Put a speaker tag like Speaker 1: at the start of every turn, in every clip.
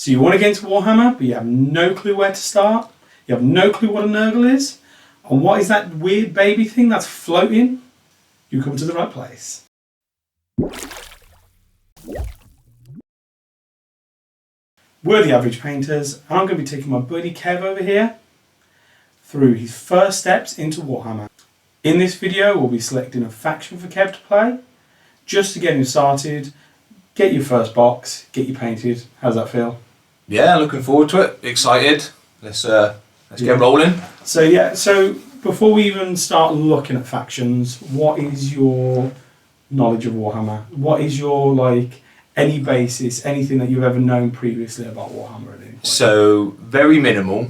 Speaker 1: So you want to get into Warhammer, but you have no clue where to start. You have no clue what a Nurgle is. And what is that weird baby thing that's floating? You come to the right place. We're the Average Painters, and I'm going to be taking my buddy Kev over here through his first steps into Warhammer. In this video, we'll be selecting a faction for Kev to play, just to get him started, get your first box, get you painted. How's that feel?
Speaker 2: Yeah, looking forward to it. Excited. Let's get rolling.
Speaker 1: So before we even start looking at factions, what is your knowledge of Warhammer? What is your, any basis, anything that you've ever known previously about Warhammer at any point?
Speaker 2: So, very minimal.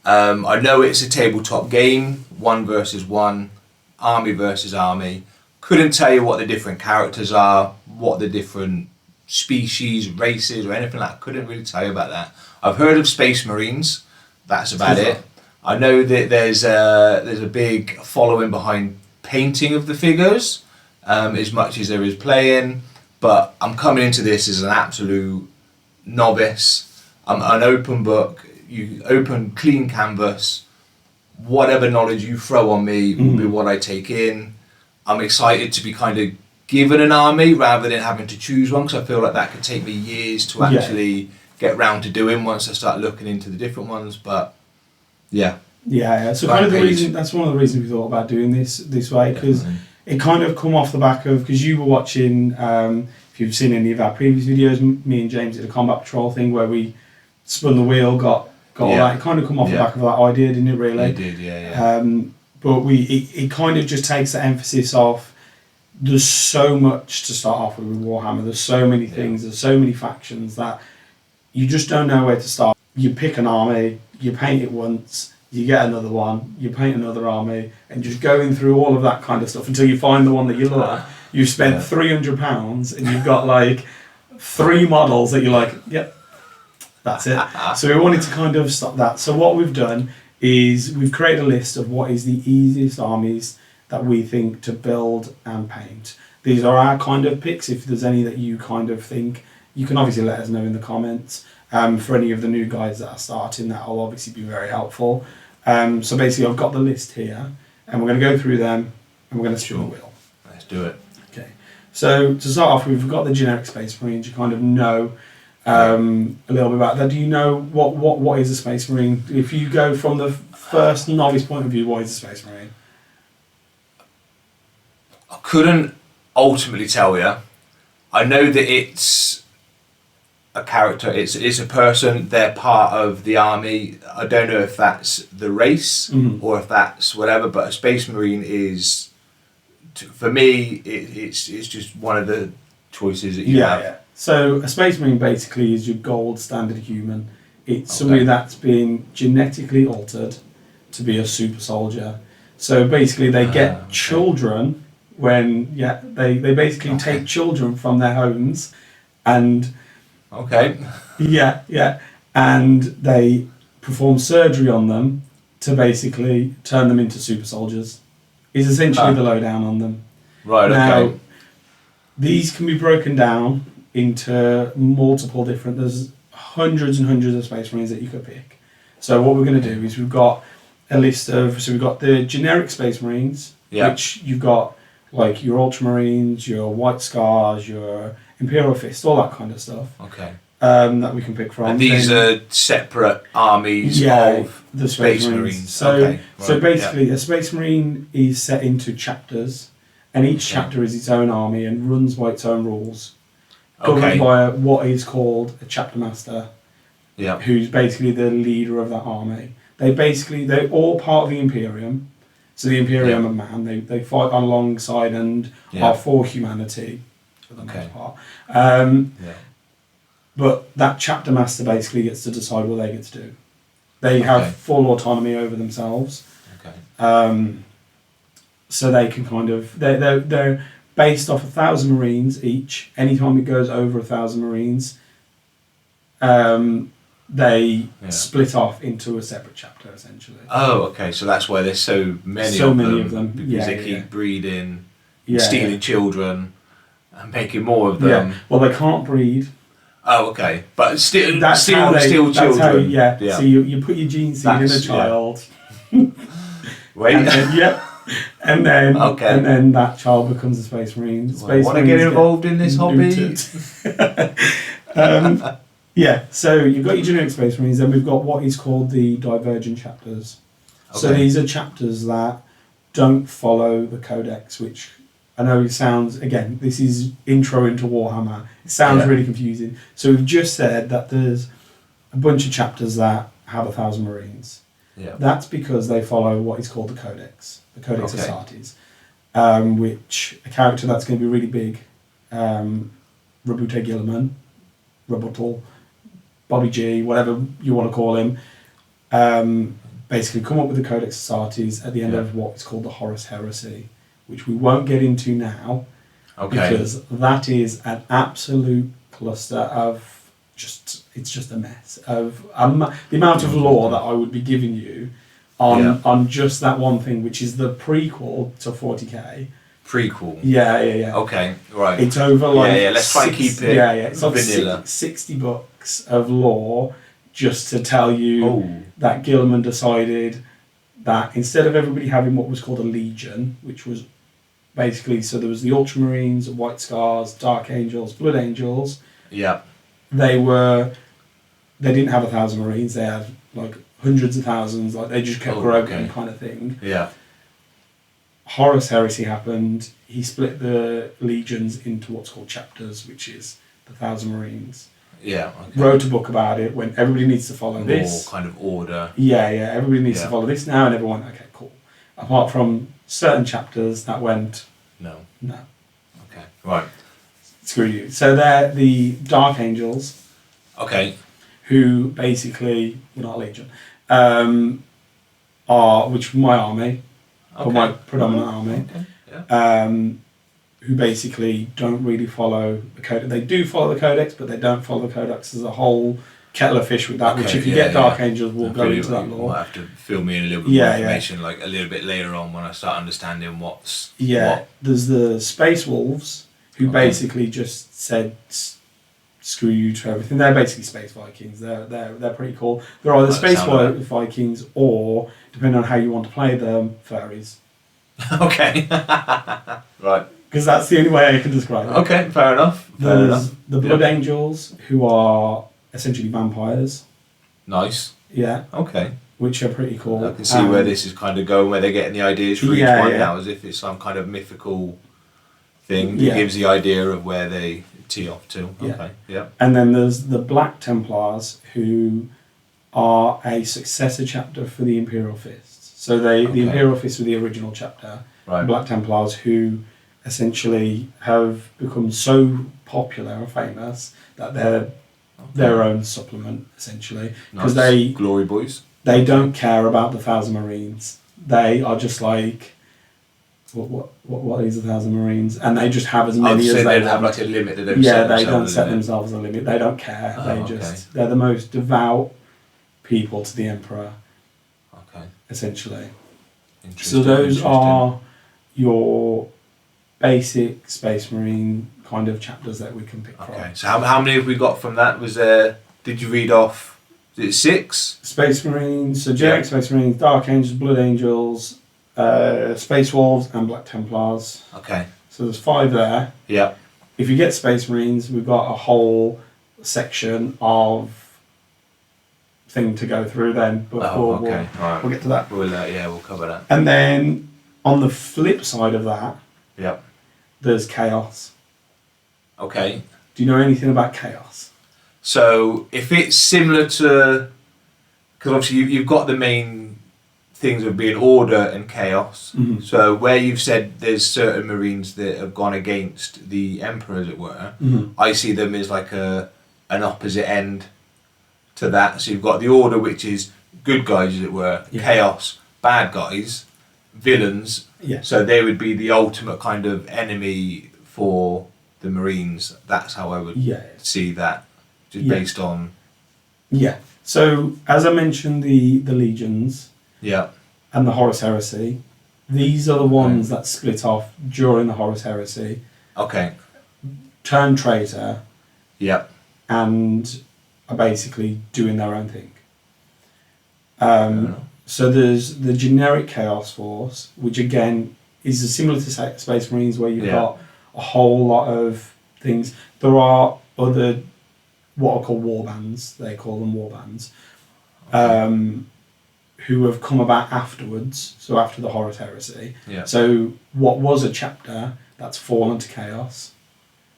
Speaker 2: I know it's a tabletop game, 1 versus 1, army versus army. Couldn't tell you what the different characters are, what the different species, races, or anything like that. Couldn't really tell you about that. I've heard of Space Marines. That's about it. I know that there's a big following behind painting of the figures, as much as there is playing. But I'm coming into this as an absolute novice. I'm an open book. You open clean canvas. Whatever knowledge you throw on me will be what I take in. I'm excited to be kind of given an army rather than having to choose one, because I feel like that could take me years to actually get round to doing once I start looking into the different ones. But yeah.
Speaker 1: So kind of the reason, that's one of the reasons we thought about doing this way, because it kind of come off the back of, because you were watching, if you've seen any of our previous videos, me and James did a combat patrol thing where we spun the wheel, got all that. It kind of come off the back of that idea, didn't it, really?
Speaker 2: It did, yeah.
Speaker 1: But it kind of just takes the emphasis off, there's so much to start off with Warhammer, there's so many things, there's so many factions that you just don't know where to start. You pick an army, you paint it once, you get another one, you paint another army, and just going through all of that kind of stuff until you find the one that you love. You've spent £300 and you've got 3 models that you're like, yep, that's it. So we wanted to kind of stop that. So what we've done is we've created a list of what is the easiest armies that we think to build and paint. These are our kind of picks. If there's any that you kind of think, you can obviously let us know in the comments. For any of the new guys that are starting, that will obviously be very helpful. So basically I've got the list here, and we're going to go through them, and we're going to spin the wheel.
Speaker 2: Let's do it.
Speaker 1: Okay. So to start off, we've got the generic Space Marines. You kind of know a little bit about that. Do you know what is a Space Marine? If you go from the first novice point of view, what is a Space Marine?
Speaker 2: I couldn't ultimately tell you. I know that it's a character, it's a person, they're part of the army. I don't know if that's the race or if that's whatever, but a Space Marine is, for me, it's just one of the choices that you have. Yeah.
Speaker 1: So a Space Marine basically is your gold standard human. It's somebody that's been genetically altered to be a super soldier. So basically they get children when, they basically take children from their homes and... and they perform surgery on them to basically turn them into super soldiers. Is essentially the lowdown on them.
Speaker 2: Right,
Speaker 1: now, these can be broken down into multiple different, there's hundreds and hundreds of Space Marines that you could pick. So what we're going to do is we've got a list of, so we've got the generic Space Marines, which you've got your Ultramarines, your White Scars, your Imperial Fist, all that kind of stuff. That we can pick from.
Speaker 2: And these are separate armies of the Space Marines.
Speaker 1: So basically, a Space Marine is set into chapters, and each chapter is its own army and runs by its own rules, governed by what is called a chapter master, who's basically the leader of that army. They're all part of the Imperium. So the Imperium are man. They fight alongside and are for humanity for the most part. But that chapter master basically gets to decide what they get to do. They have full autonomy over themselves. So they can kind of they're based off 1,000 Marines each. Anytime it goes over 1,000 Marines, they split off into a separate chapter essentially.
Speaker 2: So that's why there's so many of them because they keep breeding, stealing children, and making more of them.
Speaker 1: Well, they can't breed.
Speaker 2: Oh, okay. But still
Speaker 1: That's
Speaker 2: children.
Speaker 1: That's how, yeah. So you put your gene seed in a child.
Speaker 2: Wait.
Speaker 1: And then, and then
Speaker 2: Okay.
Speaker 1: and then that child becomes a Space Marine.
Speaker 2: I want to get involved in this hobby.
Speaker 1: Yeah, so you've got your generic Space Marines, then we've got what is called the Divergent chapters.
Speaker 2: Okay.
Speaker 1: So these are chapters that don't follow the Codex, which I know it sounds, again, this is intro into Warhammer. It sounds really confusing. So we've just said that there's a bunch of chapters that have 1,000 Marines.
Speaker 2: Yeah.
Speaker 1: That's because they follow what is called the Codex Astartes, which a character that's going to be really big, Rabute Gilliman, Rebuttal, Bobby G, whatever you want to call him, basically come up with the Codex Astartes at the end of what is called the Horus Heresy, which we won't get into now, because that is an absolute cluster of it's just a mess of the amount of lore that I would be giving you on just that one thing, which is the prequel to 40k.
Speaker 2: Prequel.
Speaker 1: Yeah.
Speaker 2: Okay, right.
Speaker 1: It's over like
Speaker 2: let's try and keep it
Speaker 1: it's like
Speaker 2: vanilla.
Speaker 1: 60 books of lore just to tell you that Gilliman decided that instead of everybody having what was called a legion, which was basically, so there was the Ultramarines, White Scars, Dark Angels, Blood Angels.
Speaker 2: Yeah.
Speaker 1: They didn't have 1,000 Marines, they had like hundreds of thousands, like they just kept growing kind of thing.
Speaker 2: Yeah.
Speaker 1: Horus Heresy happened, he split the legions into what's called chapters, which is the 1,000 Marines.
Speaker 2: Yeah. Okay.
Speaker 1: Wrote a book about it, when everybody needs to follow this.
Speaker 2: More kind of order.
Speaker 1: Yeah, everybody needs to follow this now, and everyone, okay, cool. Apart from certain chapters that went,
Speaker 2: No. Okay, right.
Speaker 1: Screw you. So they're the Dark Angels.
Speaker 2: Okay.
Speaker 1: Who basically, well, not Legion, which my army, or my predominant army, who basically don't really follow the Codex. They do follow the Codex, but they don't follow the Codex as a whole kettle of fish with that, which if you get Dark Angels, we'll go into that lore.
Speaker 2: You might have to fill me in a little bit more information, like a little bit later on when I start understanding what's what.
Speaker 1: There's the Space Wolves, who basically just said screw you to everything. They're basically space Vikings. They're pretty cool. They're either space Vikings or, depending on how you want to play them, furries.
Speaker 2: Okay. Right.
Speaker 1: Because that's the only way I can describe it.
Speaker 2: Okay, fair enough.
Speaker 1: There's the Blood Angels, who are essentially vampires.
Speaker 2: Nice.
Speaker 1: Yeah.
Speaker 2: Okay.
Speaker 1: Which are pretty cool.
Speaker 2: I can see where this is kind of going, where they're getting the ideas for each one now, as if it's some kind of mythical thing that gives the idea of where they tee off to. Okay. Yeah.
Speaker 1: And then there's the Black Templars, who are a successor chapter for the Imperial Fists. So the Imperial Fists were the original chapter. Right. The Black Templars, who essentially have become so popular and famous that they're their own supplement, essentially, because they
Speaker 2: Glory Boys.
Speaker 1: They don't care about the 1,000 Marines. They are just like, what is 1,000 Marines? And they just have as many as they
Speaker 2: don't have like a limit. They don't
Speaker 1: they don't set themselves a limit. They don't care. They're the most devout people to the Emperor. Okay. Essentially. So those are your basic Space Marine kind of chapters that we can pick from.
Speaker 2: Okay. So how many have we got from that? Was there? Did you read off? Is it 6?
Speaker 1: Space Marines, so generic Space Marines, Dark Angels, Blood Angels, Space Wolves, and Black Templars. Okay. So there's 5 there. Yeah. If you get Space Marines, we've got a whole section of thing to go through then. But we'll get to that.
Speaker 2: We'll cover that.
Speaker 1: And then on the flip side of that, there's Chaos.
Speaker 2: Okay.
Speaker 1: Do you know anything about Chaos?
Speaker 2: So if it's similar to, because obviously you've got the main things of being order and chaos. Mm-hmm. So where you've said there's certain Marines that have gone against the Emperor, as it were, I see them as like an opposite end to that. So you've got the order, which is good guys, as it were, chaos, bad guys, villains. Yeah. So they would be the ultimate kind of enemy for the Marines. That's how I would see that. Just based on...
Speaker 1: Yeah. So, as I mentioned, the Legions and the Horus Heresy, these are the ones that split off during the Horus Heresy. Okay. Turn traitor. Yep. and are basically doing their own thing.
Speaker 2: Yeah.
Speaker 1: So there's the generic Chaos Force, which again is similar to Space Marines, where you've got a whole lot of things. There are other, what are called war bands, they call them war bands, who have come about afterwards, so after the Horus Heresy.
Speaker 2: Yeah.
Speaker 1: So what was a chapter, that's fallen to Chaos,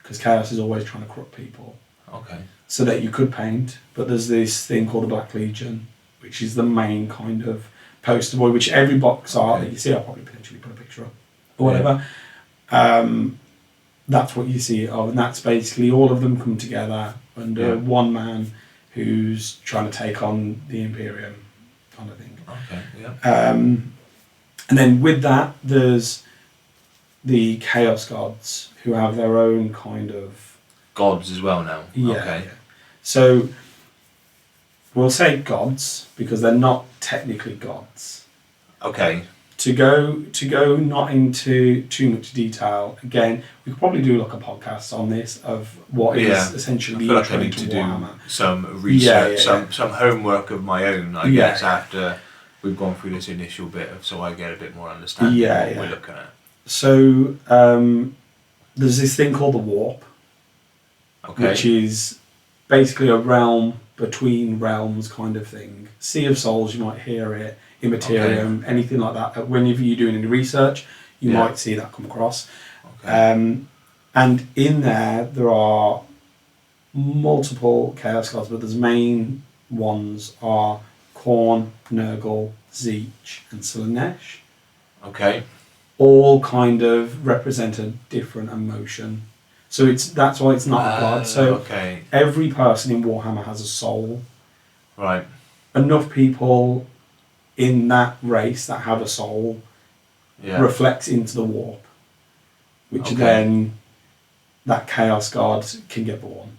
Speaker 1: because Chaos is always trying to corrupt people.
Speaker 2: Okay.
Speaker 1: So that you could paint, but there's this thing called the Black Legion, which is the main kind of poster boy, which every box art that you see, I'll probably potentially put a picture up, or whatever. That's what you see it of, and that's basically all of them come together under one man who's trying to take on the Imperium, kind of thing.
Speaker 2: Okay, yeah.
Speaker 1: And then with that, there's the Chaos Gods, who have their own kind of...
Speaker 2: Gods as well now?
Speaker 1: Yeah.
Speaker 2: Okay.
Speaker 1: Yeah. So, we'll say gods, because they're not technically gods.
Speaker 2: Okay.
Speaker 1: To go not into too much detail, again, we could probably do like a podcast on this of what is essentially the intro to Warhammer.
Speaker 2: Some research, some homework of my own, I guess, after we've gone through this initial bit, so I get a bit more understanding of what we're looking at.
Speaker 1: So there's this thing called the Warp, which is basically a realm between realms kind of thing. Sea of Souls, you might hear it. Immaterium, anything like that. Whenever you're doing any research, you might see that come across. Okay. And in there are multiple Chaos Gods, but the main ones are Khorne, Nurgle, Tzeentch, and Slaanesh.
Speaker 2: Okay.
Speaker 1: All kind of represent a different emotion. So that's why it's not a god. So every person in Warhammer has a soul.
Speaker 2: Right.
Speaker 1: Enough people in that race that have a soul reflects into the warp, which then that Chaos God can get born.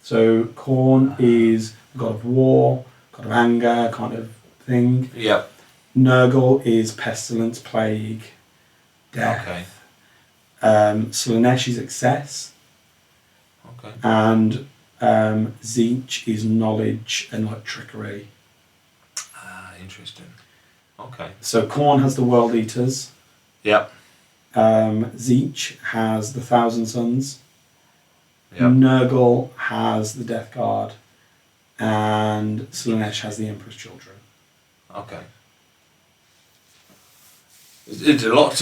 Speaker 1: So Khorne is god of war, god of anger kind of thing.
Speaker 2: Yep.
Speaker 1: Nurgle is pestilence, plague, death.
Speaker 2: Okay.
Speaker 1: Slaanesh is excess.
Speaker 2: Okay.
Speaker 1: And Tzeentch is knowledge and like trickery.
Speaker 2: Interesting. Okay.
Speaker 1: So Khorne has the World Eaters.
Speaker 2: Yep.
Speaker 1: Tzeentch has the Thousand Sons.
Speaker 2: Yep.
Speaker 1: Nurgle has the Death Guard. And Slaanesh has the Emperor's Children.
Speaker 2: Okay. It's a lot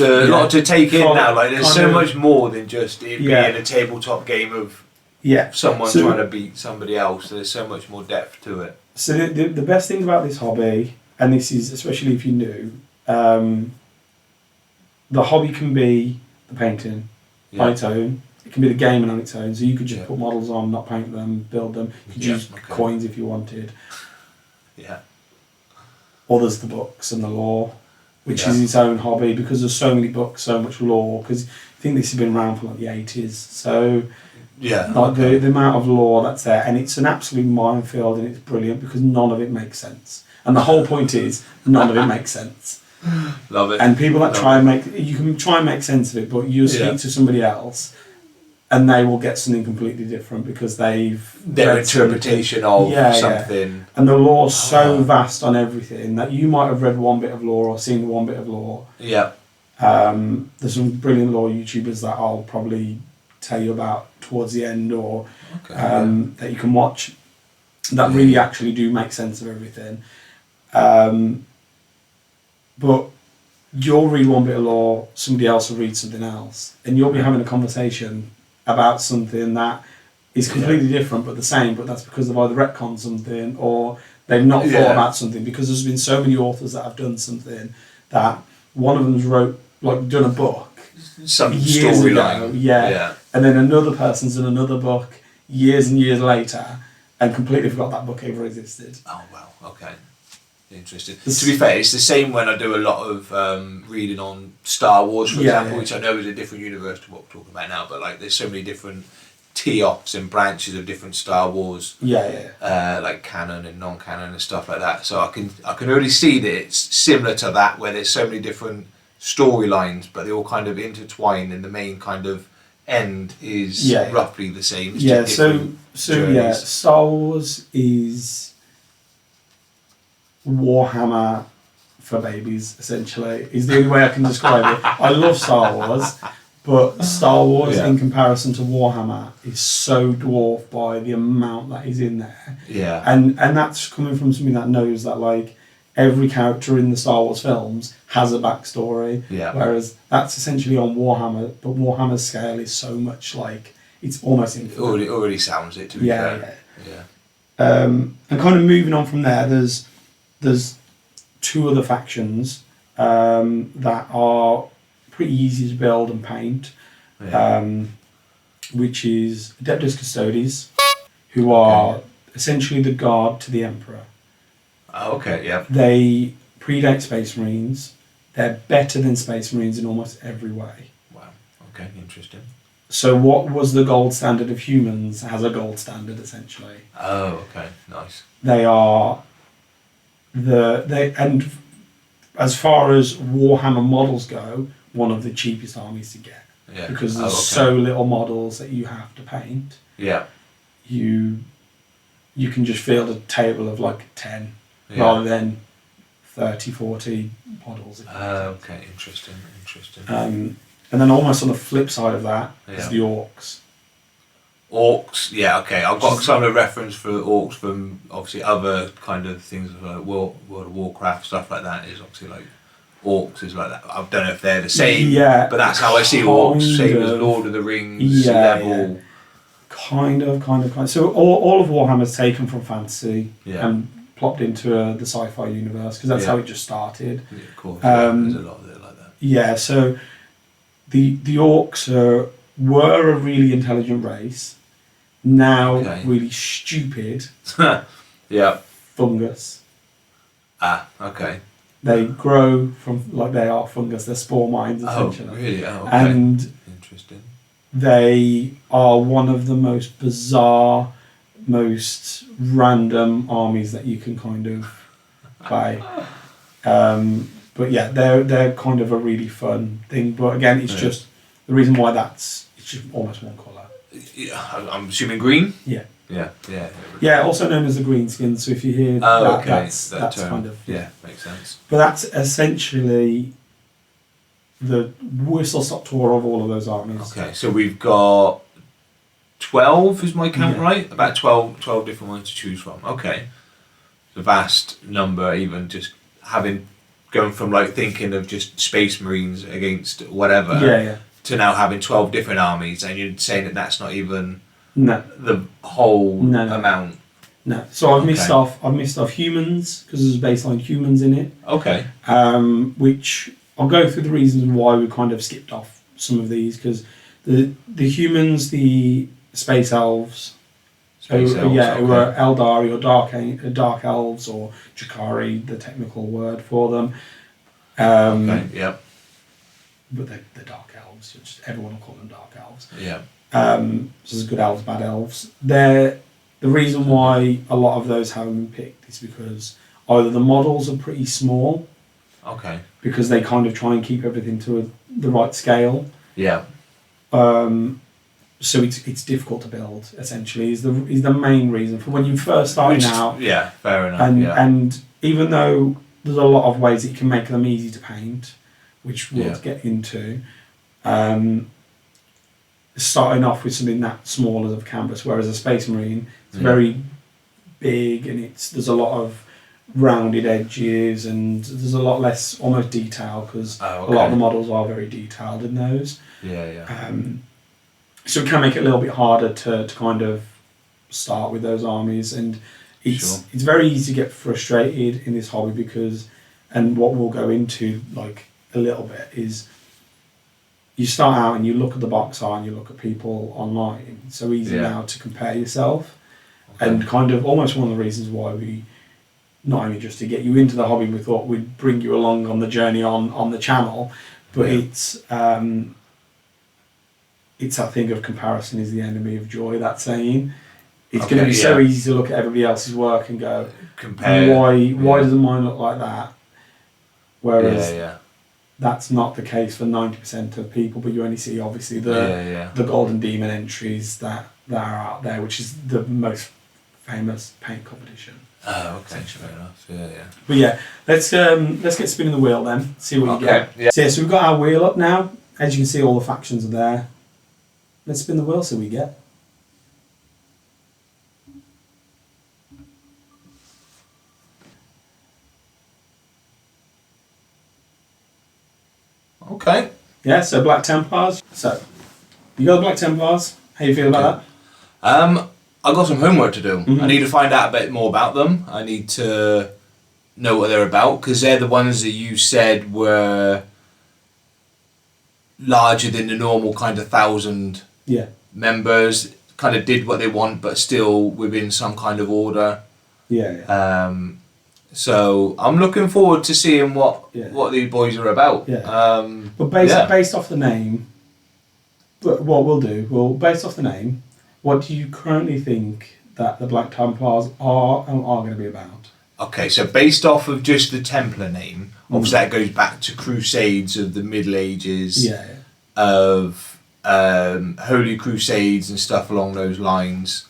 Speaker 2: to take in now. Like there's so much more than just it being a tabletop game of someone trying to beat somebody else. There's so much more depth to it.
Speaker 1: So the best thing about this hobby, and this is especially if you're new, the hobby can be the painting on its own. It can be the gaming on its own. So you could just put models on, not paint them, build them. You could use coins if you wanted.
Speaker 2: Yeah.
Speaker 1: Or there's the books and the lore, which is its own hobby because there's so many books, so much lore. Because I think this has been around for like the 80s. So the amount of lore that's there, and it's an absolute minefield, and it's brilliant because none of it makes sense. And the whole point is none of it makes sense.
Speaker 2: Love it.
Speaker 1: And people that you can try and make sense of it, but you speak to somebody else, and they will get something completely different because
Speaker 2: their interpretation of something.
Speaker 1: And the lore's so vast on everything that you might have read one bit of lore or seen one bit of lore.
Speaker 2: Yeah.
Speaker 1: There's some brilliant lore YouTubers that I'll probably tell you about towards the end, or that you can watch that really actually do make sense of everything. But you'll read one bit of lore, somebody else will read something else, and you'll be having a conversation about something that is completely different but the same, but that's because they've either retconned something or they've not thought about something, because there's been so many authors that have done something that one of them's done a book
Speaker 2: some
Speaker 1: years
Speaker 2: storyline
Speaker 1: ago, and then another person's done another book years and years later and completely forgot that book ever existed.
Speaker 2: Oh wow, okay. Interesting. To be fair, it's the same when I do a lot of reading on Star Wars, for example, which I know is a different universe to what we're talking about now, but like there's so many different tee-offs and branches of different Star Wars, like canon and non-canon and stuff like that. So I can already see that it's similar to that, where there's so many different storylines, but they all kind of intertwine in the main kind of end is
Speaker 1: Yeah.
Speaker 2: roughly the same. It's
Speaker 1: Yeah,
Speaker 2: just
Speaker 1: so
Speaker 2: different
Speaker 1: yeah,
Speaker 2: journeys.
Speaker 1: Star Wars is Warhammer for babies, essentially, is the only way I can describe it. I love Star Wars, but Star Wars
Speaker 2: Yeah.
Speaker 1: in comparison to Warhammer is so dwarfed by the amount that is in there.
Speaker 2: Yeah.
Speaker 1: And that's coming from somebody that knows that like every character in the Star Wars films has a backstory.
Speaker 2: Yeah.
Speaker 1: Whereas that's essentially on Warhammer, but Warhammer's scale is so much like it's almost
Speaker 2: It
Speaker 1: infinite.
Speaker 2: already sounds it, to be
Speaker 1: Yeah,
Speaker 2: fair. Yeah.
Speaker 1: and kind of moving on from there, there's two other factions that are pretty easy to build and paint,
Speaker 2: Yeah.
Speaker 1: which is Adeptus Custodes, who are essentially the guard to the Emperor.
Speaker 2: Oh, okay, yeah.
Speaker 1: They predate Space Marines. They're better than Space Marines in almost every way.
Speaker 2: Wow. Okay, interesting.
Speaker 1: So what was the gold standard of humans has a gold standard, essentially.
Speaker 2: Oh, okay, nice.
Speaker 1: They are and as far as Warhammer models go, one of the cheapest armies to get.
Speaker 2: Yeah.
Speaker 1: Because there's
Speaker 2: okay.
Speaker 1: so little models that you have to paint.
Speaker 2: Yeah.
Speaker 1: You can just field a table of like 10
Speaker 2: Yeah.
Speaker 1: rather than 30, 40 models.
Speaker 2: Okay, interesting.
Speaker 1: And then almost on the flip side of that is
Speaker 2: Yeah.
Speaker 1: the orcs.
Speaker 2: Orcs, yeah, okay. I've got some of the reference for orcs from obviously other kind of things like World of Warcraft, stuff like that is obviously like orcs is like that. I don't know if they're the same,
Speaker 1: Yeah,
Speaker 2: but that's how I see orcs, same as
Speaker 1: of.
Speaker 2: Lord of the Rings
Speaker 1: Yeah,
Speaker 2: level.
Speaker 1: Kind of. So all of Warhammer's taken from fantasy
Speaker 2: Yeah.
Speaker 1: and plopped into the sci-fi universe because that's
Speaker 2: Yeah.
Speaker 1: how it just started.
Speaker 2: Yeah, of course.
Speaker 1: Um,
Speaker 2: There's a lot of it like that.
Speaker 1: Yeah, so the orcs were a really intelligent race, now
Speaker 2: Okay.
Speaker 1: really stupid
Speaker 2: Yeah.
Speaker 1: fungus.
Speaker 2: Okay.
Speaker 1: They grow from, like they are fungus, they're spore mines
Speaker 2: Oh,
Speaker 1: essentially.
Speaker 2: really? Oh, okay.
Speaker 1: And
Speaker 2: Interesting.
Speaker 1: they are one of the most bizarre, most random armies that you can kind of play. But yeah, they're kind of a really fun thing. But again, it's
Speaker 2: Yeah.
Speaker 1: just the reason why it's just almost one colour.
Speaker 2: Yeah, I'm assuming green?
Speaker 1: Yeah.
Speaker 2: Yeah, yeah.
Speaker 1: Yeah, also known as the greenskin. So if you hear
Speaker 2: Oh,
Speaker 1: that,
Speaker 2: okay.
Speaker 1: that's
Speaker 2: that term.
Speaker 1: kind of
Speaker 2: Yeah, makes sense.
Speaker 1: But that's essentially the whistle stop tour of all of those armies.
Speaker 2: Okay, so we've got 12, is my count
Speaker 1: Yeah.
Speaker 2: right? About 12 different ones to choose from. Okay. The vast number, even just going from like thinking of just Space Marines against whatever
Speaker 1: Yeah.
Speaker 2: to now having 12 different armies, and you're saying that that's not even
Speaker 1: No.
Speaker 2: the whole
Speaker 1: No.
Speaker 2: amount.
Speaker 1: No. So I've missed
Speaker 2: Okay.
Speaker 1: off humans because there's baseline humans in it.
Speaker 2: Okay.
Speaker 1: Which I'll go through the reasons why we kind of skipped off some of these because the humans, the space elves,
Speaker 2: Space elves,
Speaker 1: who
Speaker 2: okay.
Speaker 1: are Eldari or dark elves or Jakari, the technical word for them.
Speaker 2: Okay, yep.
Speaker 1: But they're dark elves. Just everyone will call them dark elves.
Speaker 2: Yeah.
Speaker 1: So there's good elves, bad elves. The reason why a lot of those haven't been picked is because either the models are pretty small,
Speaker 2: Okay.
Speaker 1: because they kind of try and keep everything to the right scale.
Speaker 2: Yeah.
Speaker 1: So it's difficult to build. Essentially, is the main reason for when you first starting out.
Speaker 2: Yeah, fair enough.
Speaker 1: And
Speaker 2: yeah.
Speaker 1: and even though there's a lot of ways that you can make them easy to paint, which we'll
Speaker 2: Yeah.
Speaker 1: get into. Starting off with something that small as a canvas, whereas a Space Marine is
Speaker 2: Yeah.
Speaker 1: very big and there's a lot of rounded edges and there's a lot less almost detail because
Speaker 2: Oh,
Speaker 1: a lot of the
Speaker 2: okay.
Speaker 1: models are very detailed in those.
Speaker 2: Yeah.
Speaker 1: So it can make it a little bit harder to kind of start with those armies, and it's very easy to get frustrated in this hobby because, and what we'll go into like a little bit is, you start out and you look at the box art and you look at people online. It's so easy
Speaker 2: Yeah.
Speaker 1: now to compare yourself,
Speaker 2: Okay.
Speaker 1: and kind of almost one of the reasons why we, not only just to get you into the hobby, we thought we'd bring you along on the journey on the channel, but
Speaker 2: Yeah.
Speaker 1: it's that thing of comparison is the enemy of joy, that saying. It's
Speaker 2: Okay,
Speaker 1: going to be so
Speaker 2: yeah.
Speaker 1: easy to look at everybody else's work and go,
Speaker 2: Compare.
Speaker 1: why
Speaker 2: yeah.
Speaker 1: doesn't mine look like that? Whereas
Speaker 2: Yeah.
Speaker 1: that's not the case for 90% of people, but you only see obviously the Golden Demon entries that are out there, which is the most famous paint competition.
Speaker 2: Oh, okay, fair enough. Yeah.
Speaker 1: But yeah, let's get spinning the wheel then, see what you get.
Speaker 2: Yeah.
Speaker 1: So we've got our wheel up now. As you can see, all the factions are there. Let's spin the wheel, see what we get.
Speaker 2: Okay.
Speaker 1: Yeah, so Black Templars. So, you got the Black Templars. How you feel about that?
Speaker 2: I've got some homework to do.
Speaker 1: Mm-hmm.
Speaker 2: I need to find out a bit more about them. I need to know what they're about, because they're the ones that you said were larger than the normal kind of 1,000 members, kind of did what they want, but still within some kind of order.
Speaker 1: Yeah.
Speaker 2: So I'm looking forward to seeing what these boys are about.
Speaker 1: Yeah. But based off the name, but what based off the name, what do you currently think that the Black Templars are going to be about?
Speaker 2: Okay, so based off of just the Templar name, obviously that goes back to Crusades of the Middle Ages, of Holy Crusades and stuff along those lines.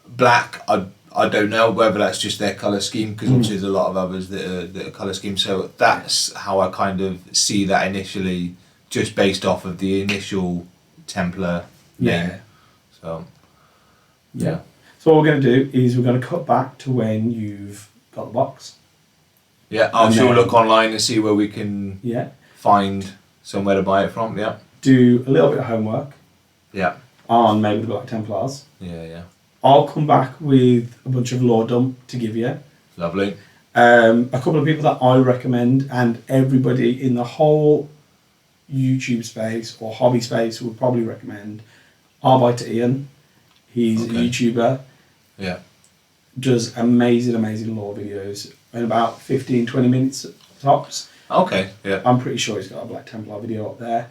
Speaker 2: Black, I don't know whether that's just their colour scheme, because obviously there's a lot of others that are colour schemes, so that's how I kind of see that initially, just based off of the initial Templar name. So, yeah.
Speaker 1: So what we're going to do is we're going to cut back to when you've got the box.
Speaker 2: Yeah, I'll sure look online and see where we can find somewhere to buy it from,
Speaker 1: Do a little bit of homework.
Speaker 2: Yeah.
Speaker 1: On maybe the Black Templars.
Speaker 2: Yeah.
Speaker 1: I'll come back with a bunch of lore dump to give you.
Speaker 2: Lovely.
Speaker 1: A couple of people that I recommend, and everybody in the whole YouTube space or hobby space would probably recommend Arbiter Ian. He's a YouTuber.
Speaker 2: Yeah.
Speaker 1: Does amazing lore videos in about 15-20 minutes tops.
Speaker 2: Okay, yeah.
Speaker 1: I'm pretty sure he's got a Black Templar video up there.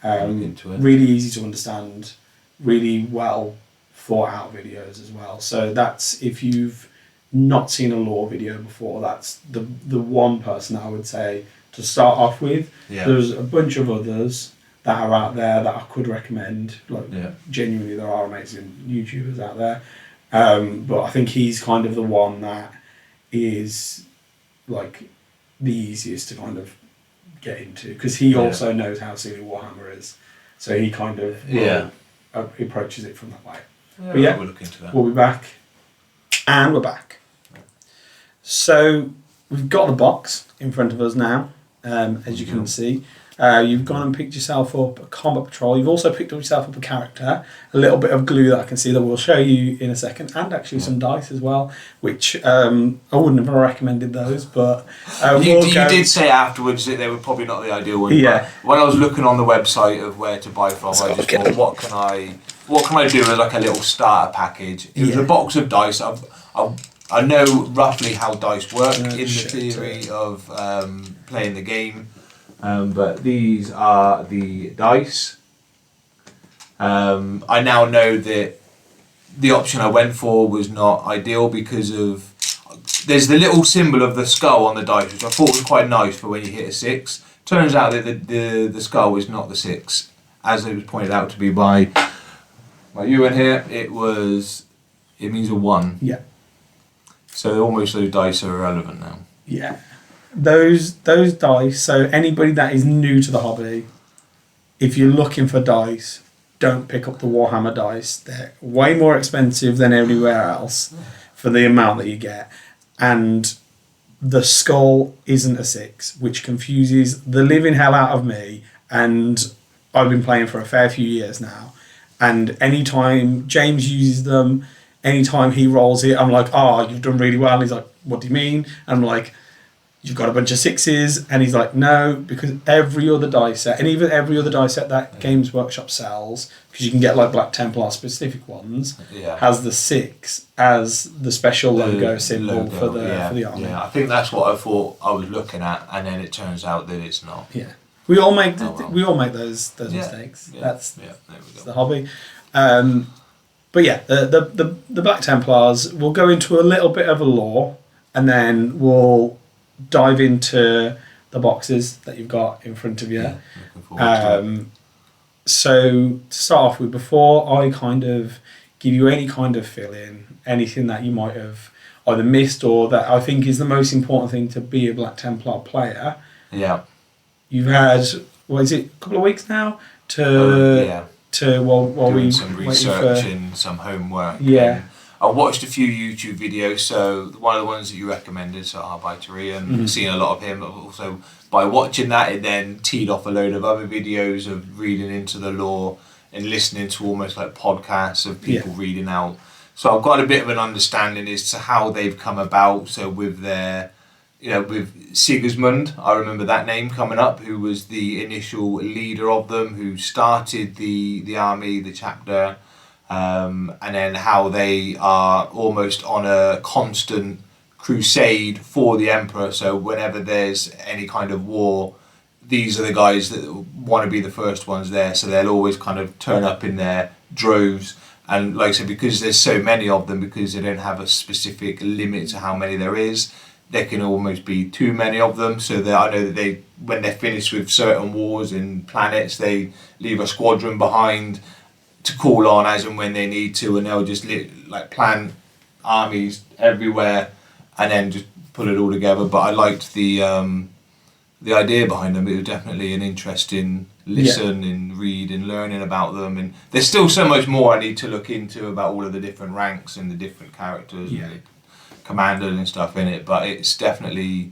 Speaker 2: Into it.
Speaker 1: Really easy to understand, really well thought out videos as well. So that's, if you've not seen a lore video before, that's the one person I would say to start off with.
Speaker 2: Yeah.
Speaker 1: There's a bunch of others that are out there that I could recommend. Genuinely, there are amazing YouTubers out there. But I think he's kind of the one that is like the easiest to kind of get into, because he also knows how silly Warhammer is, so he kind of approaches it from that way. But
Speaker 2: we'll look into that.
Speaker 1: We'll be back, and we're back. So we've got the box in front of us now, as you can see. You've gone and picked yourself up a combat patrol. You've also picked up yourself up a character, a little bit of glue that I can see that we'll show you in a second, and actually some dice as well, which I wouldn't have recommended those, but
Speaker 2: you did say afterwards that they were probably not the ideal ones. Yeah. But when I was looking on the website of where to buy from, I just thought, what can I do as like a little starter package? It was a box of dice. I know roughly how dice work in the theory of playing the game. But these are the dice. I now know that the option I went for was not ideal because of there's the little symbol of the skull on the dice, which I thought was quite nice for when you hit a 6. Turns out that the skull is not the 6, as it was pointed out to be by you in here. It means a 1.
Speaker 1: Yeah.
Speaker 2: So almost those dice are irrelevant now.
Speaker 1: Yeah. Those dice, so anybody that is new to the hobby, if you're looking for dice, don't pick up the Warhammer dice. They're way more expensive than everywhere else for the amount that you get. And the skull isn't a 6, which confuses the living hell out of me. And I've been playing for a fair few years now. And anytime James uses them, anytime he rolls it, I'm like, you've done really well. And he's like, what do you mean? And I'm like, you've got a bunch of 6s, and he's like, no, because every other dice set, and even every other dice set that Games Workshop sells, because you can get like Black Templar specific ones, has the 6 as the special logo symbol for the army.
Speaker 2: Yeah, I think that's what I thought I was looking at, and then it turns out that it's not.
Speaker 1: Yeah, we all make those mistakes. That's the hobby. But yeah, the Black Templars, we'll go into a little bit of a lore, and then we'll dive into the boxes that you've got in front of you.
Speaker 2: Yeah, looking forward to it.
Speaker 1: So to start off with, before I kind of give you any kind of fill-in, anything that you might have either missed or that I think is the most important thing to be a Black Templar player.
Speaker 2: Yeah.
Speaker 1: You've had, what is it, a couple of weeks now while
Speaker 2: doing
Speaker 1: we
Speaker 2: some
Speaker 1: waited
Speaker 2: research
Speaker 1: for,
Speaker 2: and some homework.
Speaker 1: Yeah.
Speaker 2: I watched a few YouTube videos, so one of the ones that you recommended, so Arbitery, and seeing a lot of him, but also by watching that it then teed off a load of other videos of reading into the lore and listening to almost like podcasts of people reading out. So I've got a bit of an understanding as to how they've come about. So with their, with Sigismund, I remember that name coming up, who was the initial leader of them, who started the army, the chapter, and then how they are almost on a constant crusade for the emperor. So whenever there's any kind of war, these are the guys that want to be the first ones there. So they'll always kind of turn up in their droves. And like I said, because there's so many of them, because they don't have a specific limit to how many there is, there can almost be too many of them. So I know that when they're finished with certain wars and planets, they leave a squadron behind to call on as and when they need to, and they'll just plan armies everywhere and then just put it all together. But I liked the idea behind them. It was definitely an interesting listen and read and learning about them. And there's still so much more I need to look into about all of the different ranks and the different characters and the commanders and stuff in it. But it's definitely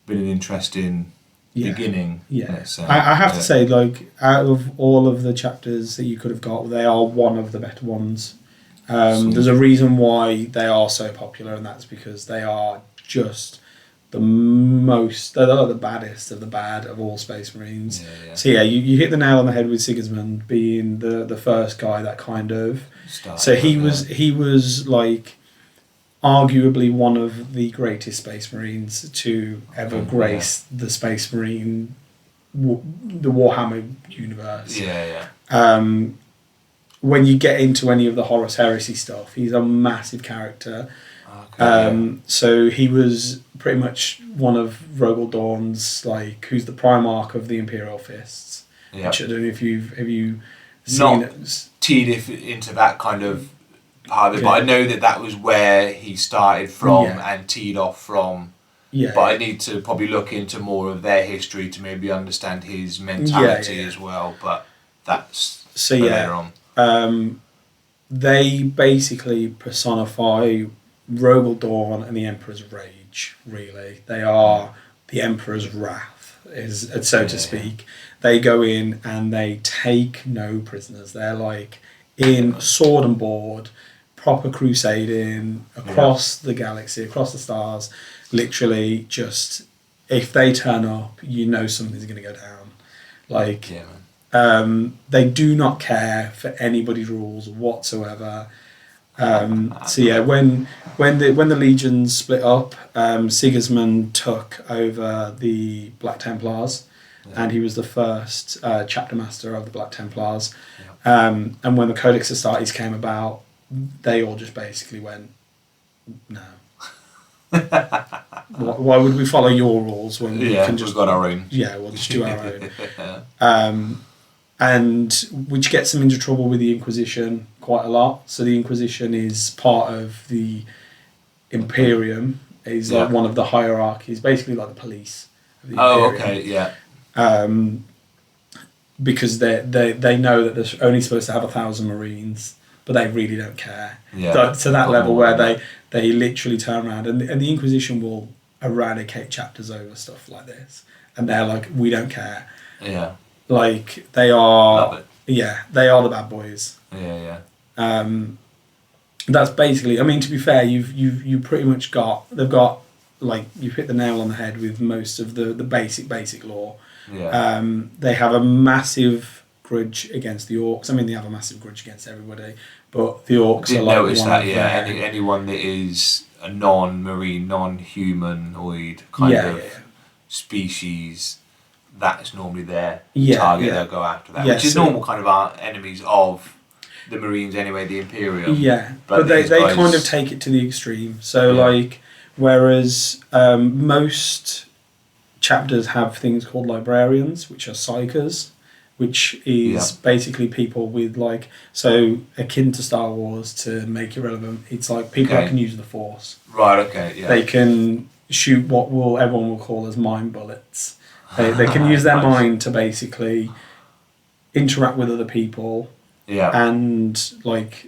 Speaker 2: been an interesting beginning.
Speaker 1: Yeah, I have to say, out of all of the chapters that you could have got, they are one of the better ones. There's a reason why they are so popular, and that's because they are just they're the baddest of the bad of all Space Marines. So you hit the nail on the head with Sigismund being the first guy that kind of he was like arguably one of the greatest Space Marines to ever grace the Space Marine the Warhammer universe. When you get into any of the Horus Heresy stuff, he's a massive character. So he was pretty much one of Rogel Dawn's, who's the Primarch of the Imperial Fists. Which I don't know if you've seen it.
Speaker 2: Teed into that kind of part of it, but I know that was where he started from and teed off from. But I need to probably look into more of their history to maybe understand his mentality as well. But that's later on.
Speaker 1: They basically personify Rogel Dawn and the Emperor's rage, really. They are the Emperor's wrath, so to speak. They go in and they take no prisoners. They're in sword and board, proper crusading across the galaxy, across the stars. Literally, just if they turn up, something's going to go down. They do not care for anybody's rules whatsoever. When the legions split up, Sigismund took over the Black Templars, and he was the first chapter master of the Black Templars. And when the Codex Astartes came about, they all just basically went, no. Why would we follow your rules when we can just...
Speaker 2: we've got our own.
Speaker 1: Yeah, we'll just do our own. And which gets them into trouble with the Inquisition quite a lot. So the Inquisition is part of the Imperium. Is one of the hierarchies, basically like the police of the Imperium. Because they know that they're only supposed to have 1,000 Marines, but they really don't care. To that level where they literally turn around and the Inquisition will eradicate chapters over stuff like this, and they're like, we don't care. They are, they are the bad boys. That's basically. I mean, to be fair, you pretty much they've got you've hit the nail on the head with most of the basic lore. They have a massive grudge against the Orcs. I mean, they have a massive grudge against everybody, but the Orcs are
Speaker 2: notice that. Anyone that is a non-marine, non-humanoid kind of species. That's normally their target. They'll go after that, which is normal kind of enemies of the Marines anyway, the Imperium.
Speaker 1: But they kind of take it to the extreme. So whereas most chapters have things called librarians, which are psychers, which is basically people with like, so akin to Star Wars to make it relevant. It's like people that can use the Force.
Speaker 2: Right. Okay. Yeah.
Speaker 1: They can shoot what everyone will call as mind bullets. They can use their mind to basically interact with other people.
Speaker 2: Yeah.
Speaker 1: And like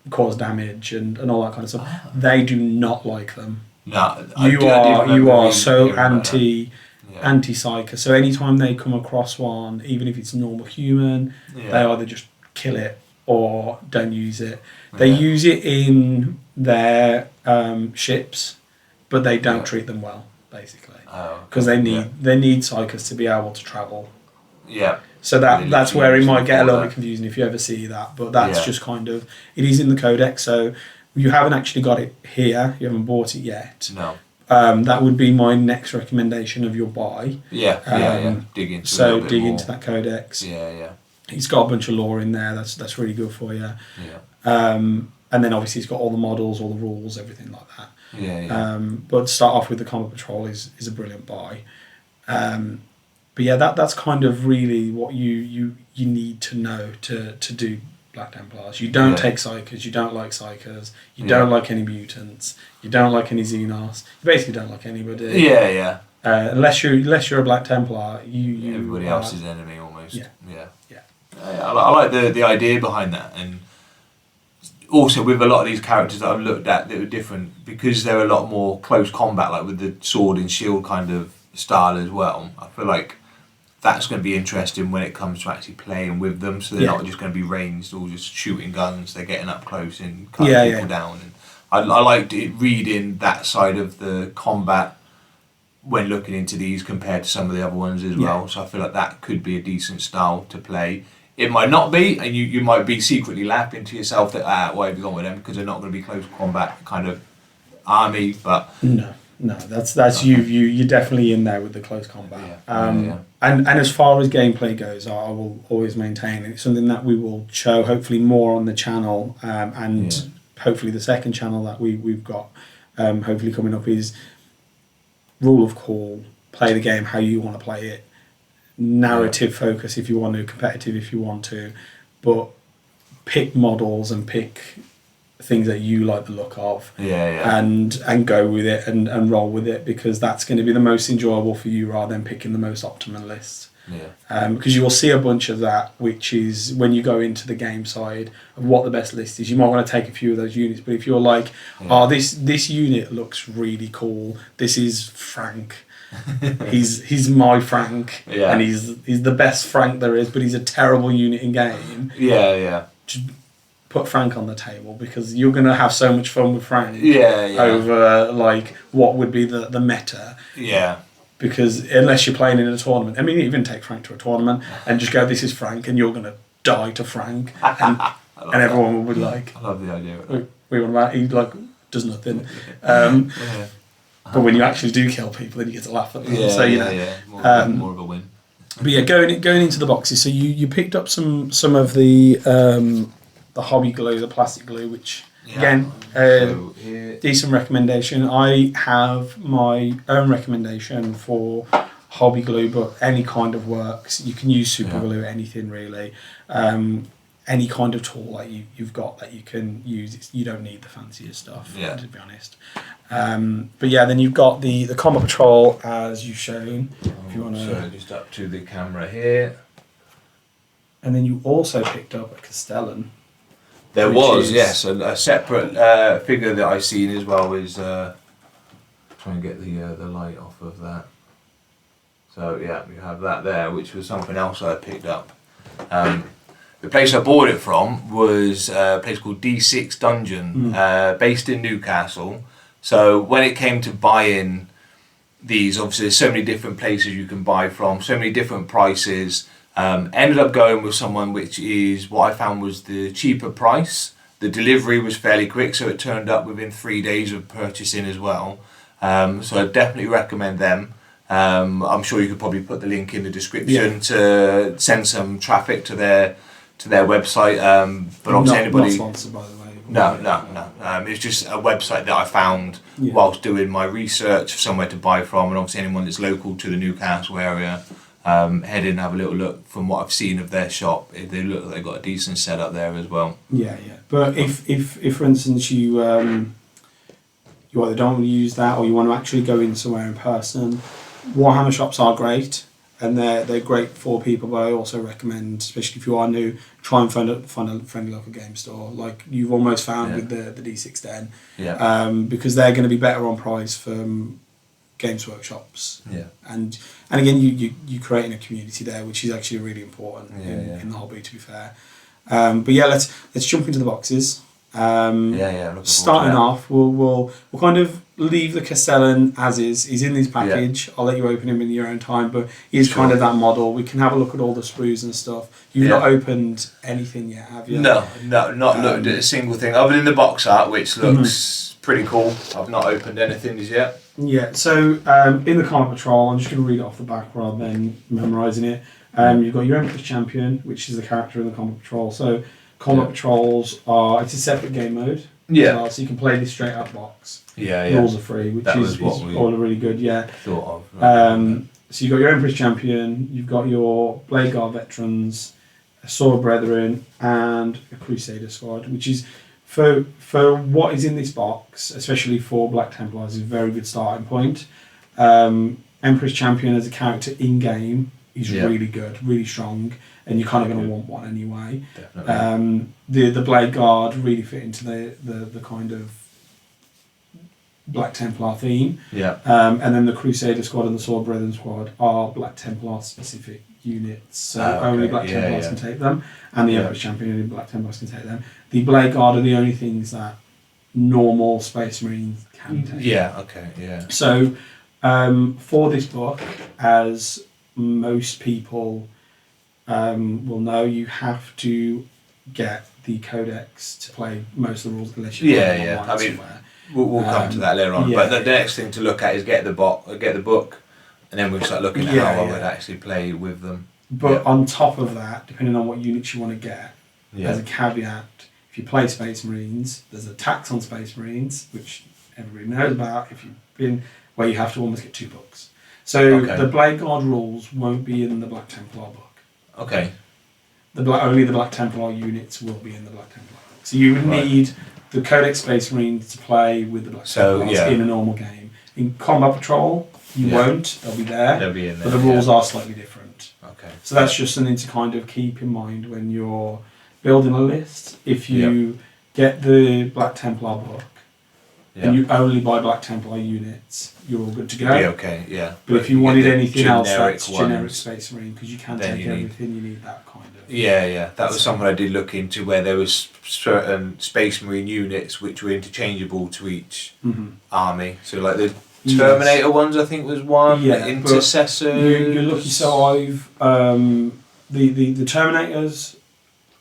Speaker 1: cause damage and all that kind of stuff. They do not like them.
Speaker 2: No.
Speaker 1: You are so anti-psyker. So anytime they come across one, even if it's a normal human, they either just kill it or don't use it. They use it in their ships, but they don't treat them well, basically, because they need psykers to be able to travel. Yeah. So that's where it might get a little bit confusing if you ever see that, but that's just kind of, it is in the codex, so you haven't actually got it here, you haven't bought it yet.
Speaker 2: No.
Speaker 1: That would be my next recommendation of your buy.
Speaker 2: Dig into
Speaker 1: that codex.
Speaker 2: Yeah.
Speaker 1: It's got a bunch of lore in there, that's really good for you. And then obviously it's got all the models, all the rules, everything like that. But start off with the Combat Patrol is a brilliant buy. But yeah, that's kind of really what you need to know to do Black Templars. You don't take Psykers, you don't like Psykers, you don't like any mutants, you don't like any Xenos, you basically don't like anybody. Unless you're a Black Templar, you
Speaker 2: everybody else is enemy almost. I like the idea behind that, and also with a lot of these characters that I've looked at that were different, because they're a lot more close combat, like with the sword and shield kind of style as well. I feel like that's going to be interesting when it comes to actually playing with them, so they're not just going to be ranged or just shooting guns, they're getting up close and cutting people down. And I liked it reading that side of the combat when looking into these compared to some of the other ones as well, so I feel like that could be a decent style to play. It might not be, and you might be secretly laughing to yourself that why have you gone with them, because they're not going to be close combat kind of army, but
Speaker 1: no, that's you're definitely in there with the close combat. And as far as gameplay goes, I will always maintain it's something that we will show hopefully more on the channel, and hopefully the second channel that we've got hopefully coming up is rule of call, play the game how you want to play it, narrative focus if you want to, competitive if you want to, but pick models and pick things that you like the look of, and go with it and roll with it, because that's going to be the most enjoyable for you rather than picking the most optimal list. Because you will see a bunch of that, which is when you go into the game side of what the best list is, you might want to take a few of those units, but if you're like, this unit looks really cool, this is Frank, he's my Frank, and he's the best Frank there is, but he's a terrible unit in game. Just put Frank on the table, because you're going to have so much fun with Frank over like what would be the meta. Because unless you're playing in a tournament, I mean, even take Frank to a tournament and just go, this is Frank, and you're going to die to Frank, and everyone would be like,
Speaker 2: I love the idea of that.
Speaker 1: We want about, he like does nothing. But when you actually do kill people, then you get to laugh at them. So
Speaker 2: more of a win.
Speaker 1: But yeah, going into the boxes. So you picked up some of the hobby glue, the plastic glue, which again, decent recommendation. I have my own recommendation for hobby glue, but any kind of works. You can use super glue, anything really. Any kind of tool that you've got that you can use. You don't need the fanciest stuff, to be honest. But yeah, then you've got the Combat Patrol as you've shown. If you want to
Speaker 2: just up to the camera here.
Speaker 1: And then you also picked up a Castellan.
Speaker 2: There was, yes, a separate figure that I've seen as well is try and get the light off of that. So yeah, we have that there, which was something else I picked up. The place I bought it from was a place called D6 Dungeon, based in Newcastle. So when it came to buying these, obviously there's so many different places you can buy from, so many different prices. Ended up going with someone which is what I found was the cheaper price. The delivery was fairly quick, so it turned up within 3 days of purchasing as well. So I definitely recommend them. I'm sure you could probably put the link in the description to send some traffic to their website. But obviously anybody.
Speaker 1: Not sponsored, by the way.
Speaker 2: No. It's just a website that I found whilst doing my research of somewhere to buy from, and obviously anyone that's local to the Newcastle area, head in and have a little look. From what I've seen of their shop, they look like they've got a decent setup there as well.
Speaker 1: Yeah. But if for instance you either don't want to use that or you want to actually go in somewhere in person, Warhammer shops are great. And they're great for people, but I also recommend, especially if you are new, try and find a friendly local game store, like you've almost found with the D610.
Speaker 2: Yeah.
Speaker 1: Because they're going to be better on price from games workshops.
Speaker 2: Yeah.
Speaker 1: And again, you creating a community there, which is actually really important in the hobby, to be fair. But yeah, let's jump into the boxes. Starting off, we'll kind of leave the Castellan as is. He's in this package. I'll let you open him in your own time, but he's kind of that model. We can have a look at all the sprues and stuff. You've not opened anything yet, have you?
Speaker 2: No, not looked at a single thing other than the box art, which looks pretty cool. I've not opened anything as yet.
Speaker 1: Yeah. So in the Combat Patrol, I'm just going to read it off the back rather than memorising it. You've got your Emperor's Champion, which is the character in the Combat Patrol. So Combat Patrols it's a separate game mode.
Speaker 2: Yeah.
Speaker 1: Well, so you can play this straight out box.
Speaker 2: Yeah.
Speaker 1: Rules are free, which is all really good. Yeah.
Speaker 2: Thought of.
Speaker 1: So you've got your Emperor's Champion, you've got your Blade Guard Veterans, a Sword Brethren, and a Crusader Squad, which is for what is in this box, especially for Black Templars, is a very good starting point. Emperor's Champion as a character in game is really good, really strong, and you're kind of going to want one anyway.
Speaker 2: Definitely.
Speaker 1: The Blade Guard really fit into the kind of Black Templar theme.
Speaker 2: Yeah.
Speaker 1: And then the Crusader Squad and the Sword Brethren Squad are Black Templar specific units, so only Black Templars can take them, and the Emperor's Champion only Black Templars can take them. The Blade Guard are the only things that normal Space Marines can take.
Speaker 2: Yeah. Okay. Yeah.
Speaker 1: So for this book, as most people will know, you have to get the codex to play most of the rules unless you
Speaker 2: I mean,
Speaker 1: somewhere.
Speaker 2: we'll come to that later on. But the next thing to look at is get the book, and then we'll start looking at how I would actually play with them.
Speaker 1: But on top of that, depending on what units you want to get, as a caveat, if you play Space Marines, there's a tax on Space Marines, which everybody knows about. If you've been where you have to almost get 2 books. So the Blade Guard rules won't be in the Black Templar book.
Speaker 2: Okay.
Speaker 1: Only the Black Templar units will be in the Black Templar book. So you would need the Codex Space Marines to play with the Black Templars in a normal game. In Combat Patrol, you won't. They'll be there.
Speaker 2: They'll be in there.
Speaker 1: But the rules are slightly different.
Speaker 2: Okay.
Speaker 1: So that's just something to kind of keep in mind when you're building a list. If you get the Black Templar book, and you only buy Black Templar units, you're all good to go.
Speaker 2: Okay, yeah.
Speaker 1: But if you wanted anything else, that's generic Space Marine, because you can't take everything, you need that kind of...
Speaker 2: Yeah. That was something I did look into, where there was certain Space Marine units which were interchangeable to each army. So like the Terminator ones, I think was one.
Speaker 1: Yeah,
Speaker 2: Intercessors.
Speaker 1: You're lucky. So I've the Terminators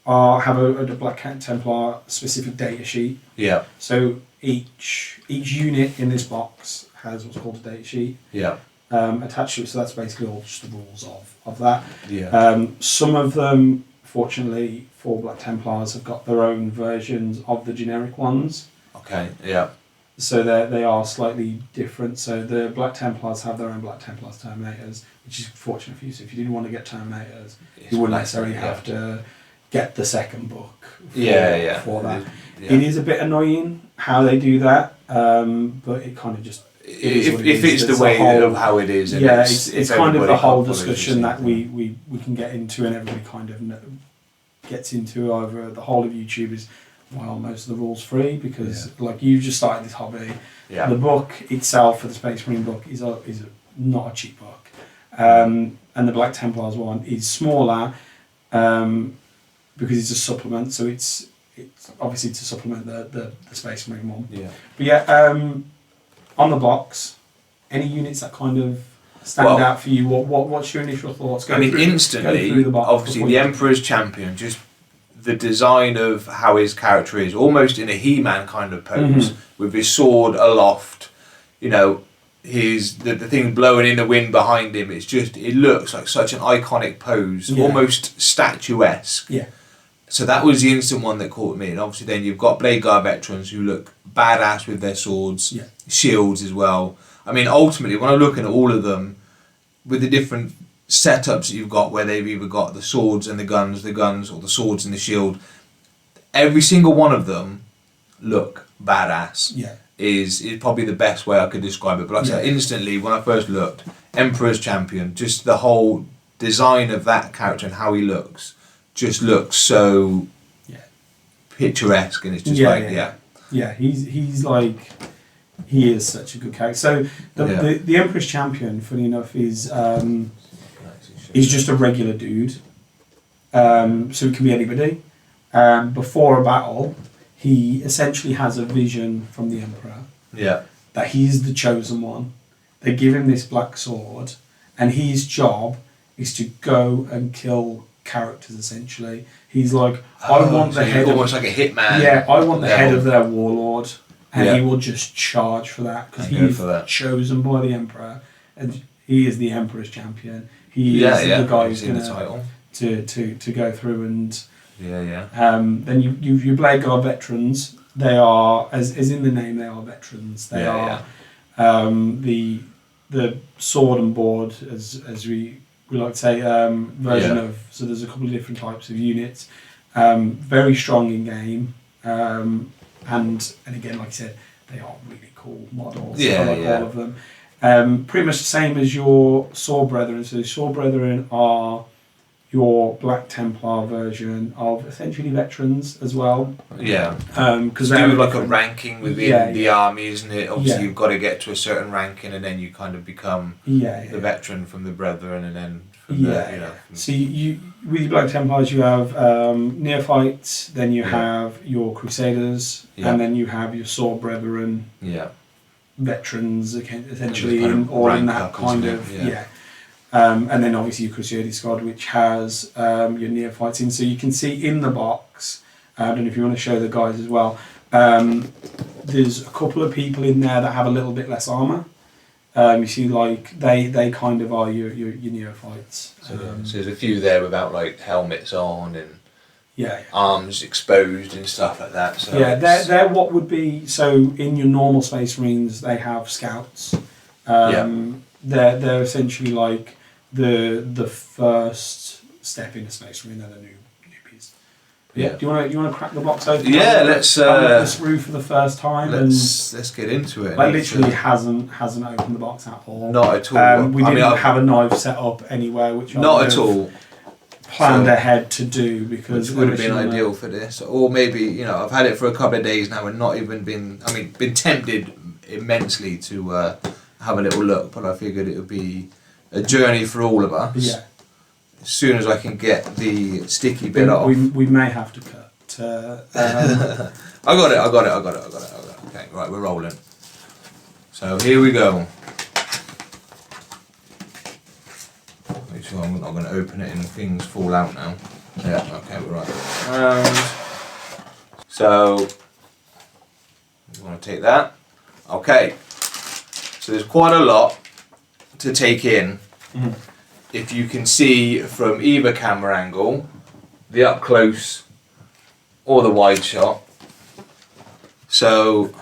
Speaker 1: have a Black Templar specific data sheet.
Speaker 2: Yeah.
Speaker 1: So each unit in this box has what's called a data sheet.
Speaker 2: Yeah.
Speaker 1: Attached to it, so that's basically all just the rules of that.
Speaker 2: Yeah.
Speaker 1: Some of them, fortunately, for Black Templars, have got their own versions of the generic ones.
Speaker 2: Okay. Yeah.
Speaker 1: So they are slightly different. So the Black Templars have their own Black Templars Terminators, which is fortunate for you. So if you did want to get Terminators, you wouldn't necessarily have to get the second book for that. Yeah. It is a bit annoying how they do that, but it kind of just...
Speaker 2: If it's the way of how it is. And
Speaker 1: it's kind of the whole discussion that we can get into, and everybody kind of gets into over the whole of YouTube is, well, most of the rules free, because like you've just started this hobby. Yeah. The book itself, for the Space Marine book, is not a cheap book. And the Black Templars one is smaller because it's a supplement, so it's obviously to supplement the Space Marine one. Yeah. But yeah, on the box, any units that kind of stand out for you? What's your initial thoughts?
Speaker 2: Instantly, obviously the Emperor's Champion, just the design of how his character is, almost in a He-Man kind of pose, with his sword aloft, the thing blowing in the wind behind him. It looks like such an iconic pose, almost statuesque.
Speaker 1: Yeah.
Speaker 2: So that was the instant one that caught me. And obviously then you've got Blade Guard veterans who look badass with their swords,
Speaker 1: Yeah.
Speaker 2: shields as well. I mean, ultimately, when I'm looking at all of them, with the different setups that you've got, where they've either got the swords and the guns, or the swords and the shield, every single one of them look badass.
Speaker 1: Yeah.
Speaker 2: Is probably the best way I could describe it. But like I said, instantly, when I first looked, Emperor's Champion, just the whole design of that character and how he looks, just looks so picturesque, and it's just
Speaker 1: he's like, he is such a good character. So the Emperor's Champion, funny enough, is he's just a regular dude, so it can be anybody. Before a battle, he essentially has a vision from the Emperor that he's the chosen one. They give him this black sword, and his job is to go and kill characters. Essentially, he's like, I want the head,
Speaker 2: almost like a hitman.
Speaker 1: Yeah, I want the head of their warlord, and he will just charge for that because he's chosen by the Emperor, and he is the Emperor's Champion. He is the guy who's going to go through and. Then you Blade Guard veterans. They are, as in the name, they are veterans. They are the sword and board, as we like to say, version of. So there's a couple of different types of units. Very strong in game, and again, like I said, they are really cool models. All of them. Pretty much the same as your sword brethren. So sword brethren are your Black Templar version of essentially veterans as well.
Speaker 2: Because they have like a ranking within the army, isn't it? Obviously you've got to get to a certain ranking, and then you kind of become the veteran from the brethren, and then from
Speaker 1: So you with your Black Templars, you have neophytes, then you have your crusaders, and then you have your sword brethren. Veterans, essentially, all in that kind of and then obviously your Crusader squad, which has your neophytes in. So you can see in the box, I don't know if you want to show the guys as well, there's a couple of people in there that have a little bit less armour. You see, like, they kind of are your neophytes.
Speaker 2: So there's a few there without like helmets on and
Speaker 1: Yeah.
Speaker 2: arms exposed and stuff like that. So
Speaker 1: yeah, they're what would be, so in your normal Space Marines they have scouts. They're essentially like the first step in a Space Marine. They're the newbies.
Speaker 2: Yeah.
Speaker 1: Do you want to crack the box open?
Speaker 2: Yeah, let's
Speaker 1: the sprue for the first time.
Speaker 2: Let's get into it.
Speaker 1: Like literally hasn't opened the box at all.
Speaker 2: Not at all.
Speaker 1: We didn't have a knife set up anywhere, which
Speaker 2: not at all.
Speaker 1: Planned ahead to do, because
Speaker 2: which would have been ideal for this, or maybe I've had it for a couple of days now and not even been tempted immensely to have a little look, but I figured it would be a journey for all of us.
Speaker 1: Yeah.
Speaker 2: As soon as I can get the sticky bit off,
Speaker 1: we may have to cut.
Speaker 2: I got it. Okay, right, we're rolling. So here we go. Make sure I'm not going to open it and things fall out now. Yeah, okay, we're right. So, you want to take that? Okay. So there's quite a lot to take in.
Speaker 1: Mm-hmm.
Speaker 2: If you can see from either camera angle, the up close or the wide shot. So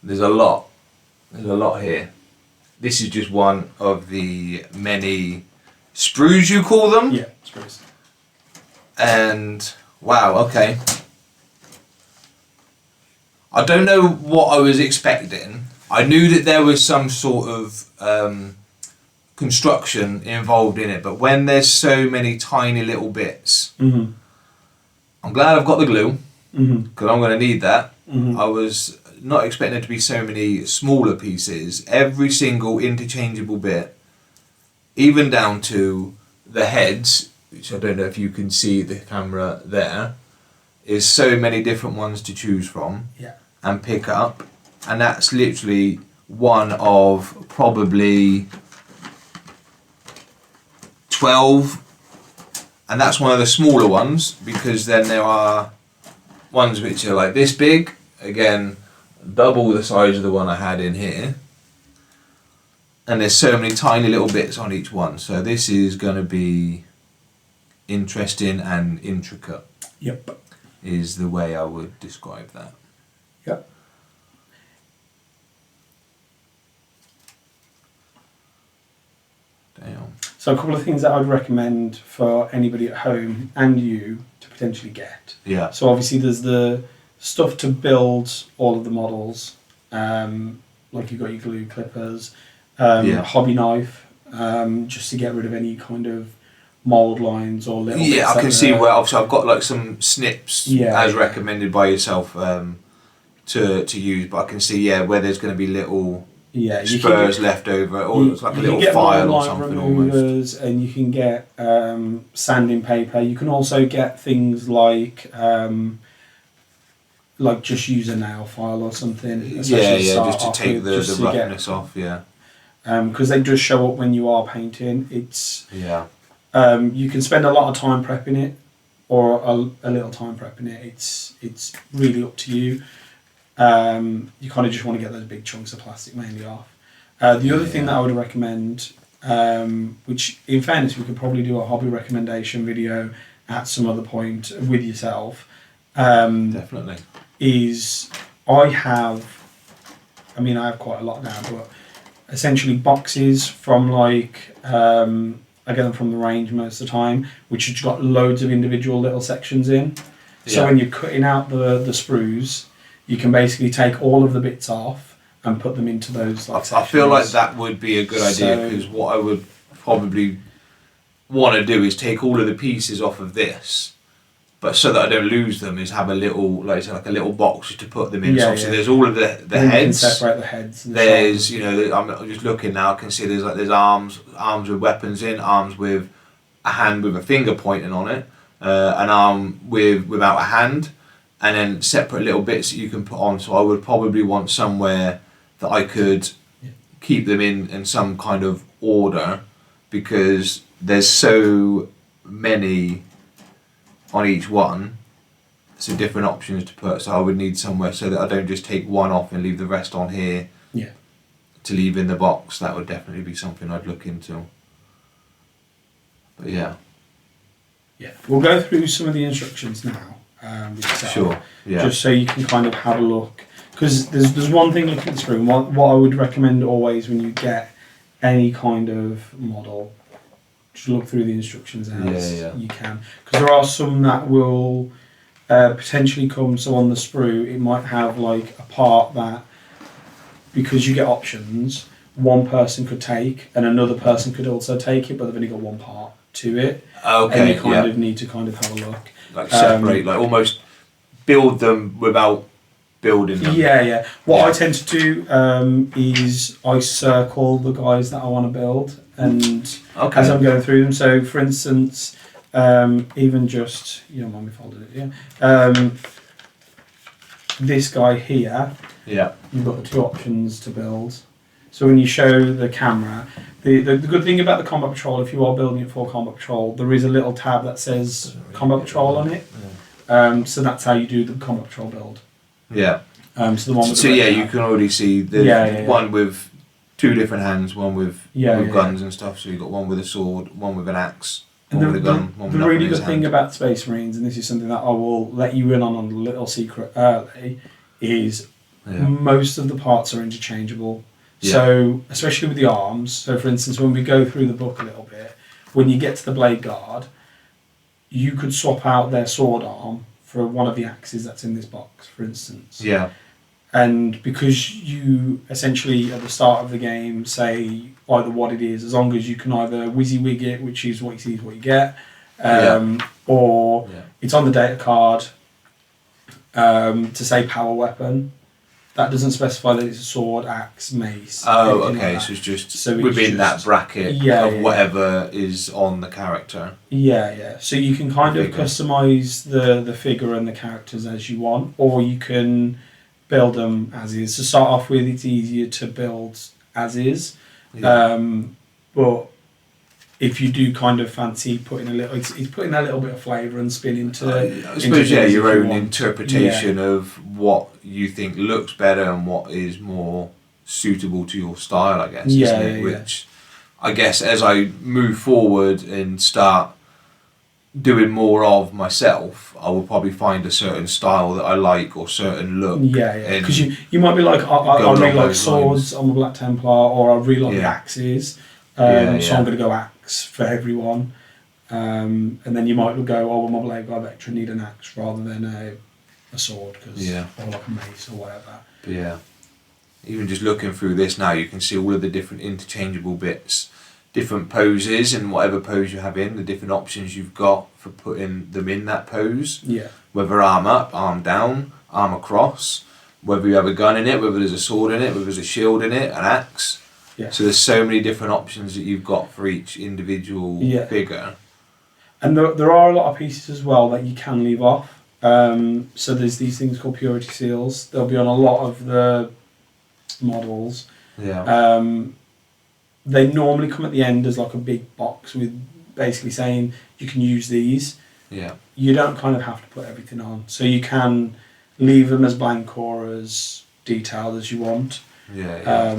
Speaker 2: there's a lot here. This is just one of the many sprues, you call them?
Speaker 1: Yeah, sprues.
Speaker 2: And wow, okay. I don't know what I was expecting. I knew that there was some sort of construction involved in it, but when there's so many tiny little bits,
Speaker 1: Mm-hmm.
Speaker 2: I'm glad I've got the glue, because I'm going to need that.
Speaker 1: Mm-hmm.
Speaker 2: I was not expecting there to be so many smaller pieces. Every single interchangeable bit, even down to the heads, which I don't know if you can see the camera there, is so many different ones to choose from and pick up. And that's literally one of probably 12, and that's one of the smaller ones, because then there are ones which are like this big, again double the size of the one I had in here, and there's so many tiny little bits on each one. So this is going to be interesting and intricate.
Speaker 1: Yep.
Speaker 2: Is the way I would describe that.
Speaker 1: Yep.
Speaker 2: Damn.
Speaker 1: So a couple of things that I'd recommend for anybody at home and you to potentially get.
Speaker 2: Yeah.
Speaker 1: So obviously there's the stuff to build all of the models, like you've got your glue clippers, hobby knife, just to get rid of any kind of mould lines or little bits.
Speaker 2: Yeah, I can see where obviously I've got like some snips as recommended by yourself to use, but I can see where there's going to be little spurs left over, or it's like a little file or something almost.
Speaker 1: And you can get sanding paper. You can also get things like just use a nail file or something.
Speaker 2: Just to take the roughness off.
Speaker 1: Because they just show up when you are painting. It's you can spend a lot of time prepping it, or a little time prepping it. It's really up to you. You kind of just want to get those big chunks of plastic mainly off. The other thing that I would recommend, which in fairness we could probably do a hobby recommendation video at some other point with yourself,
Speaker 2: definitely,
Speaker 1: is I have quite a lot now, but essentially boxes from I get them from the range most of the time, which has got loads of individual little sections in. So when you're cutting out the sprues, you can basically take all of the bits off and put them into those sections.
Speaker 2: I feel like that would be a good idea, because what I would probably want to do is take all of the pieces off of this, but so that I don't lose them, is have a little, like a little box to put them in. So there's all of the heads. You can
Speaker 1: separate the heads.
Speaker 2: There's, I'm just looking now, I can see there's arms with weapons in, arms with a hand with a finger pointing on it, an arm without a hand, and then separate little bits that you can put on. So I would probably want somewhere that I could keep them in some kind of order, because there's so many on each one, so different options to put. So I would need somewhere so that I don't just take one off and leave the rest on here to leave in the box. That would definitely be something I'd look into. But we'll go through some of the instructions now with yourself, just
Speaker 1: so you can kind of have a look, because there's one thing looking at the screen. What I would recommend always when you get any kind of model, just look through the instructions as you can, because there are some that will potentially come. So on the sprue, it might have like a part that, because you get options, one person could take and another person could also take it, but they've only got one part to it.
Speaker 2: Okay.
Speaker 1: And you kind of need to kind of have a look.
Speaker 2: Like separate, like almost build them without building them.
Speaker 1: What I tend to do is I circle the guys that I want to build, and as I'm going through them. So for instance, even just, you don't mind me folding it, this guy here, you've got the two options to build. So when you show the camera, the good thing about the Combat Patrol, if you are building it for Combat Patrol, there is a little tab that says Combat Patrol on it. So that's how you do the Combat Patrol build. So the one with
Speaker 2: you can already see the one with two different hands, one with guns and stuff. So you've got one with a sword, one with an axe, one with a gun, one with
Speaker 1: the really good thing about Space Marines, and this is something that I will let you in on a little secret early, is most of the parts are interchangeable. So especially with the arms. So for instance, when we go through the book a little bit, when you get to the Blade Guard, you could swap out their sword arm for one of the axes that's in this box, for instance. And because you essentially at the start of the game say either what it is, as long as you can either WYSIWYG it, which is what you see is what you get, or it's on the data card to say power weapon. That doesn't specify that it's a sword, axe, mace.
Speaker 2: Oh, okay. Like so it's just within that bracket of whatever is on the character.
Speaker 1: So you can kind of customise the figure and the characters as you want, or you can build them as is. To start off with, it's easier to build as is. But if you do kind of fancy putting a little, it's putting a little bit of flavour and spin into.
Speaker 2: I suppose your own interpretation of what you think looks better and what is more suitable to your style, I guess. Isn't it? Which I guess as I move forward and start doing more of myself, I will probably find a certain style that I like or certain look.
Speaker 1: Yeah. Because you might be like, I really like swords. I'm a Black Templar, or I really like the axes. So I'm going to go axe for everyone. And then you might go, oh, I'm a blade guy, I need an axe rather than a sword, or like a mace or whatever.
Speaker 2: But yeah, even just looking through this now, you can see all of the different interchangeable bits, different poses, and whatever pose you have in, the different options you've got for putting them in that pose.
Speaker 1: Yeah.
Speaker 2: Whether arm up, arm down, arm across, whether you have a gun in it, whether there's a sword in it, whether there's a shield in it, an axe.
Speaker 1: Yeah.
Speaker 2: So there's so many different options that you've got for each individual figure.
Speaker 1: And there are a lot of pieces as well that you can leave off. So there's these things called purity seals. They'll be on a lot of the models.
Speaker 2: Yeah.
Speaker 1: They normally come at the end as like a big box with basically saying you can use these.
Speaker 2: Yeah.
Speaker 1: You don't kind of have to put everything on. So you can leave them as blank or as detailed as you want.
Speaker 2: Yeah.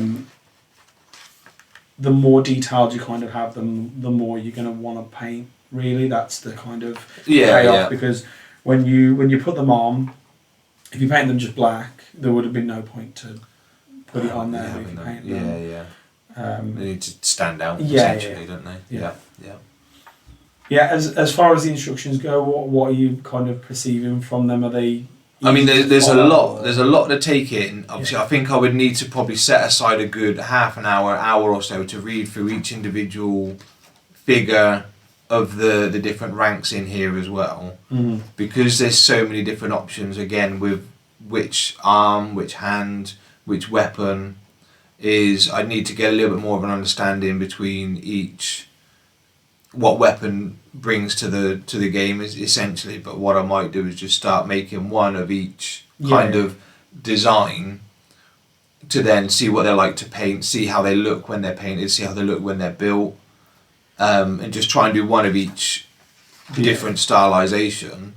Speaker 1: The more detailed you kind of have them, the more you're going to want to paint. Really, that's the kind of payoff, because when you put them on, if you paint them just black, there would have been no point to put it on there if you paint them.
Speaker 2: They need to stand out essentially, don't they? Yeah.
Speaker 1: As far as the instructions go, what are you kind of perceiving from them? Are they?
Speaker 2: I mean, there's a lot to take in. Obviously, I think I would need to probably set aside a good half an hour or so to read through each individual figure of the different ranks in here as well, because there's so many different options again with which arm, which hand, which weapon is. I need to get a little bit more of an understanding between each, what weapon brings to the game is essentially. But what I might do is just start making one of each kind of design, to then see what they're like to paint, see how they look when they're painted, see how they look when they're built. And just try and do one of each different stylization,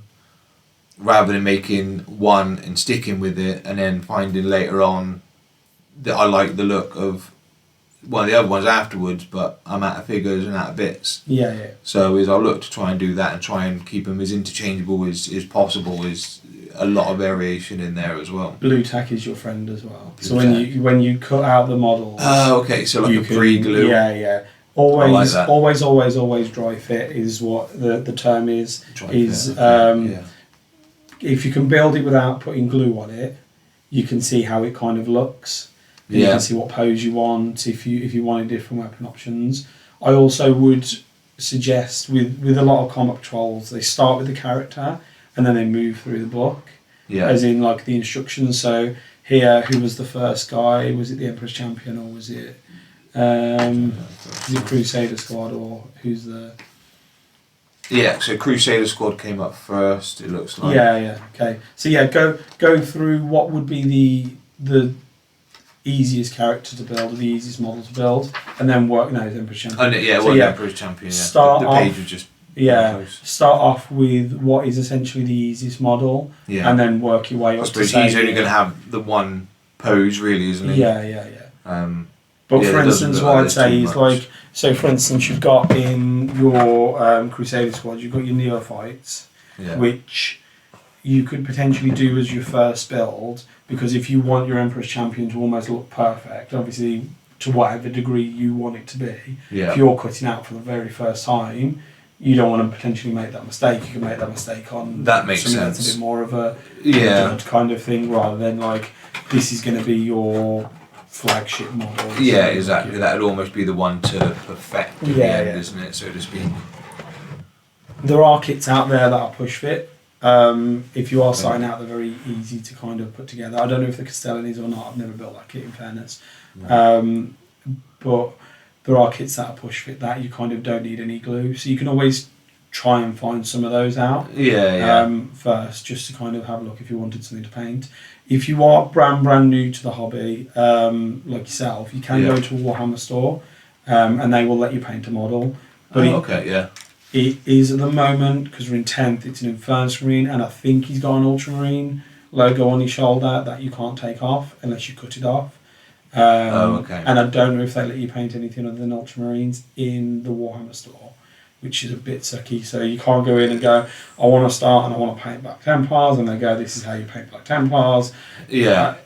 Speaker 2: rather than making one and sticking with it and then finding later on that I like the look of one of the other ones afterwards, but I'm out of figures and out of bits. So I'll look to try and do that and try and keep them as interchangeable as possible. Is a lot of variation in there as well.
Speaker 1: Blue tack is your friend as well. So when you cut out the models,
Speaker 2: so like a pre-glue.
Speaker 1: Always dry fit is what the term is. If you can build it without putting glue on it, you can see how it kind of looks. You can see what pose you want. If you wanted different weapon options, I also would suggest with a lot of combat patrols, they start with the character and then they move through the book. As in like the instructions. So here, who was the first guy? Was it the Emperor's Champion, or was it? Is it Crusader Squad, or who's the?
Speaker 2: So Crusader Squad came up first. It looks like.
Speaker 1: Okay. So go through what would be the easiest character to build, or the easiest model to build, and then work. No, it's Emperor's Champion.
Speaker 2: Emperor's Champion. The page was just.
Speaker 1: Start off with what is essentially the easiest model, and then work your way up.
Speaker 2: I suppose he's only going to have the one pose, really, isn't he?
Speaker 1: But for instance, what I'd say is like, so for instance, you've got in your Crusader Squad, you've got your neophytes, which you could potentially do as your first build, because if you want your Emperor's Champion to almost look perfect, obviously to whatever degree you want it to be, if you're cutting out for the very first time, you don't want to potentially make that mistake. You can make that mistake on
Speaker 2: that makes
Speaker 1: something
Speaker 2: sense.
Speaker 1: That's a bit more of a kind of thing, rather than like this is going to be your flagship model.
Speaker 2: Exactly. That would almost be the one to perfect in the end, isn't it? So to speak.
Speaker 1: There are kits out there that are push fit. If you are starting out, they're very easy to kind of put together. I don't know if the Castellan is or not. I've never built that kit, in fairness. But there are kits that are push fit that you kind of don't need any glue, so you can always try and find some of those out. First, just to kind of have a look if you wanted something to paint. If you are brand new to the hobby, like yourself, you can go to a Warhammer store, and they will let you paint a model. But it is at the moment, because we're in 10th, it's an Infernus Marine, and I think he's got an Ultramarine logo on his shoulder that you can't take off unless you cut it off. And I don't know if they let you paint anything other than Ultramarines in the Warhammer store. which is a bit sucky. So you can't go in and go, I want to start and I want to paint Black Templars, and they go, this is how you paint Black Templars.
Speaker 2: Yeah.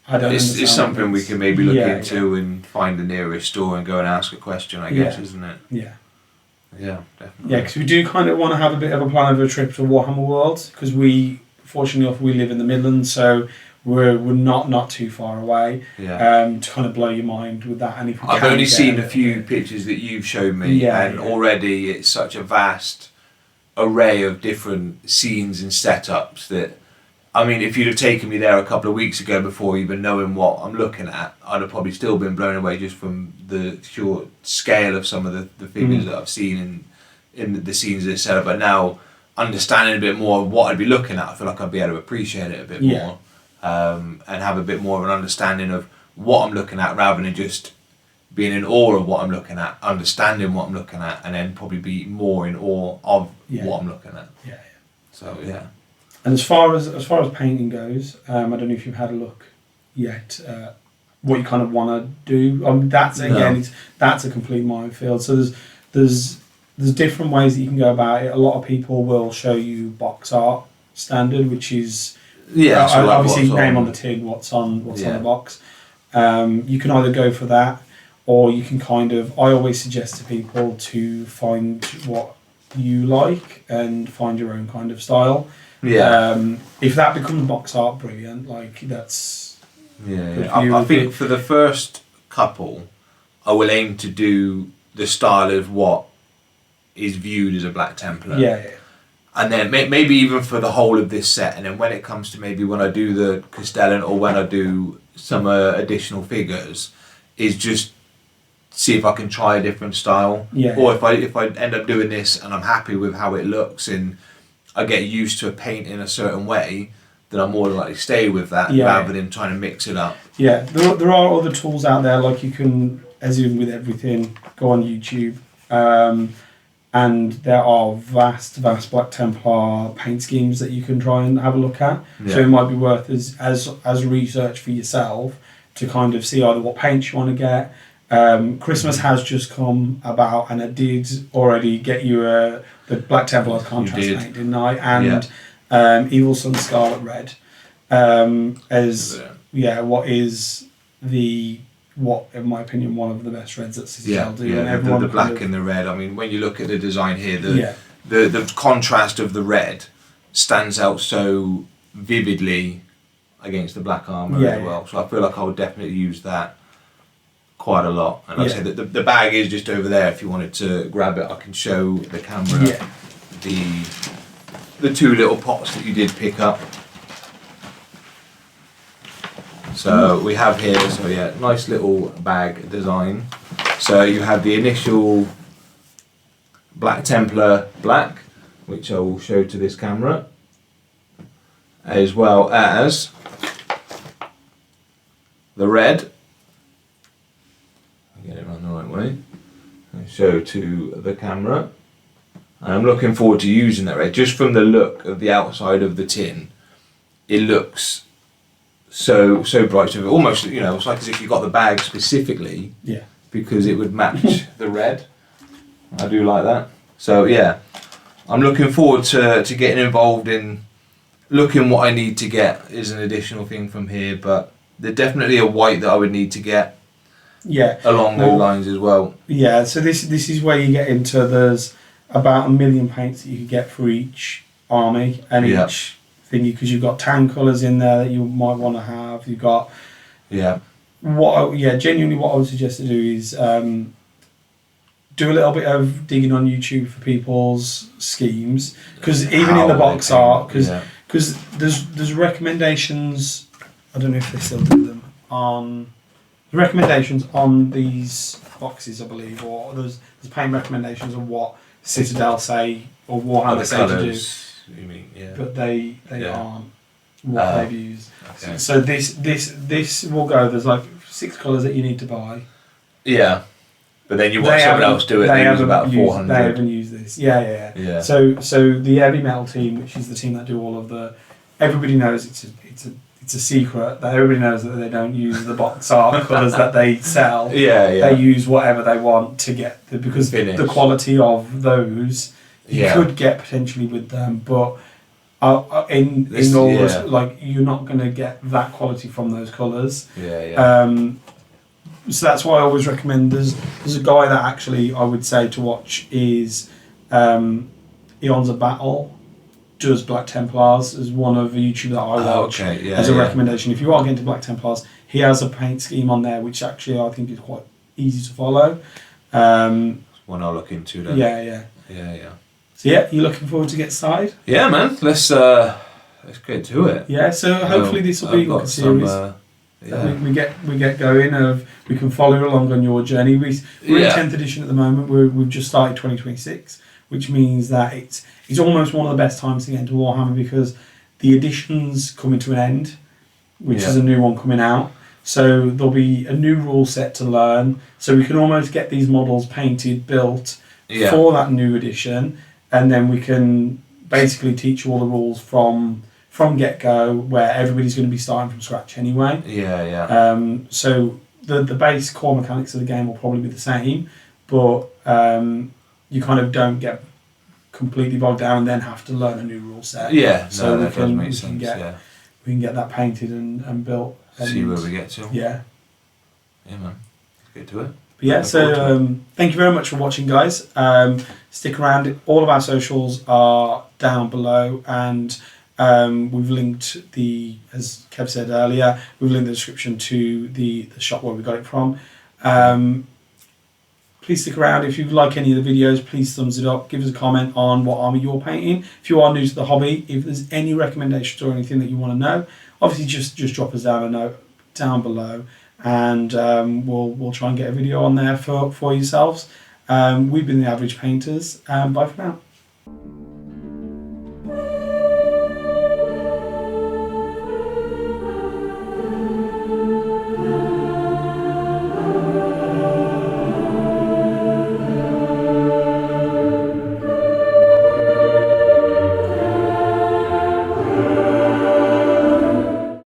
Speaker 1: I don't
Speaker 2: It's
Speaker 1: understand
Speaker 2: something we can maybe look
Speaker 1: Yeah,
Speaker 2: into and find the nearest store and go and ask a question, I guess, isn't it?
Speaker 1: Yeah.
Speaker 2: Yeah, definitely.
Speaker 1: Yeah, because we do kind of want to have a bit of a plan of a trip to Warhammer World, because fortunately enough, we live in the Midlands, so we're not too far away.
Speaker 2: Yeah.
Speaker 1: To kind of blow your mind with that. And if we
Speaker 2: I've
Speaker 1: can
Speaker 2: only
Speaker 1: get
Speaker 2: seen a few pictures that you've shown me, and already it's such a vast array of different scenes and setups that, I mean, if you'd have taken me there a couple of weeks ago before even knowing what I'm looking at, I'd have probably still been blown away just from the sheer scale of some of the figures that I've seen in the scenes that are set up. But now, understanding a bit more of what I'd be looking at, I feel like I'd be able to appreciate it a bit more, and have a bit more of an understanding of what I'm looking at, rather than just being in awe of what I'm looking at, understanding what I'm looking at, and then probably be more in awe of what I'm looking at.
Speaker 1: Yeah.
Speaker 2: So yeah.
Speaker 1: And as far as painting goes, I don't know if you've had a look yet. What you kind of want to do. That's again, that's a complete minefield. So there's different ways that you can go about it. A lot of people will show you box art standard, which is obviously name on the tin, what's on the box. You can either go for that, or you can kind of. I always suggest to people to find what you like and find your own kind of style. Yeah. If that becomes box art, brilliant. Like that's.
Speaker 2: Yeah. I think for the first couple, I will aim to do the style of what is viewed as a Black Templar.
Speaker 1: Yeah.
Speaker 2: And then maybe even for the whole of this set, and then when it comes to maybe when I do the Castellan or when I do some additional figures, is just see if I can try a different style. Yeah. Or if I end up doing this and I'm happy with how it looks and I get used to a paint in a certain way, then I'm more likely to stay with that rather than trying to mix it up. Yeah,
Speaker 1: there are other tools out there, like you can, as in with everything, go on YouTube, and there are vast Black Templar paint schemes that you can try and have a look at. Yeah. So it might be worth as research for yourself to kind of see either what paints you want to get. Christmas has just come about, and I did already get you the Black Templar contrast paint, didn't I? And Evil Sun Scarlet Red what in my opinion one of the best reds that City Shell do.
Speaker 2: The black and the red. I mean, when you look at the design here, the contrast of the red stands out so vividly against the black armour as well. So I feel like I would definitely use that quite a lot. And like I said, the bag is just over there. If you wanted to grab it, I can show the camera the two little pots that you did pick up. So we have here, nice little bag design. So you have the initial Black Templar black, which I will show to this camera, as well as the red. Get it on the right way. I show to the camera. And I'm looking forward to using that red. Just from the look of the outside of the tin, it looks so bright. So almost, it's like as if you got the bag specifically, because it would match the red. I do like that. So I'm looking forward to getting involved in looking what I need to get is an additional thing from here. But there's definitely a white that I would need to get. Along those lines as well. Yeah,
Speaker 1: so this is where you get into, there's about 1 million paints that you could get for each army and each thing, because you've got tan colours in there that you might want to have. You've got genuinely what I would suggest to do is do a little bit of digging on YouTube for people's schemes, because even in the box art, because there's recommendations. I don't know if they still do them on. Recommendations on these boxes, I believe, or there's paint recommendations of what Citadel say or Warhammer say to do.
Speaker 2: You mean,
Speaker 1: but they aren't what they've used. Okay. So this will go. There's like 6 colours that you need to buy.
Speaker 2: Yeah, but then you watch someone else do it. They use about 400.
Speaker 1: They haven't used this. So the Heavy Metal team, which is the team that do all of the, everybody knows it's it's a secret that everybody knows that they don't use the box art colours that they sell.
Speaker 2: Yeah.
Speaker 1: They use whatever they want to get because
Speaker 2: Finish.
Speaker 1: the quality of those you could get potentially with them, but in all like you're not going to get that quality from those colours. So that's why I always recommend. There's a guy that actually I would say to watch is Eons of Battle. Does Black Templars as one of the YouTube that I watch as a recommendation. If you are getting to Black Templars, he has a paint scheme on there which actually I think is quite easy to follow.
Speaker 2: One I'll look into then.
Speaker 1: Yeah. So you looking forward to get started?
Speaker 2: Yeah, man. Let's get to it.
Speaker 1: Yeah. So hopefully this will be like a series. We get going. We can follow along on your journey. We're in 10th edition at the moment. We've just started 2026, which means that it's almost one of the best times to get into Warhammer because the edition's coming to an end, which is a new one coming out. So there'll be a new rule set to learn. So we can almost get these models painted, built for that new edition, and then we can basically teach you all the rules from get-go, where everybody's going to be starting from scratch anyway. So the base core mechanics of the game will probably be the same, but you kind of don't get completely bogged down and then have to learn a new rule set. So
Speaker 2: that does make sense.
Speaker 1: We can get that painted and built. And
Speaker 2: see where we get to.
Speaker 1: Yeah,
Speaker 2: man. Let's get to it.
Speaker 1: But thank you very much for watching, guys. Stick around. All of our socials are down below, and we've linked as Kev said earlier, we've linked the description to the shop where we got it from. Please stick around. If you like any of the videos, please thumbs it up. Give us a comment on what army you're painting. If you are new to the hobby, if there's any recommendations or anything that you want to know, obviously just drop us down a note down below, and we'll try and get a video on there for yourselves. We've been the Average Painters, and bye for now.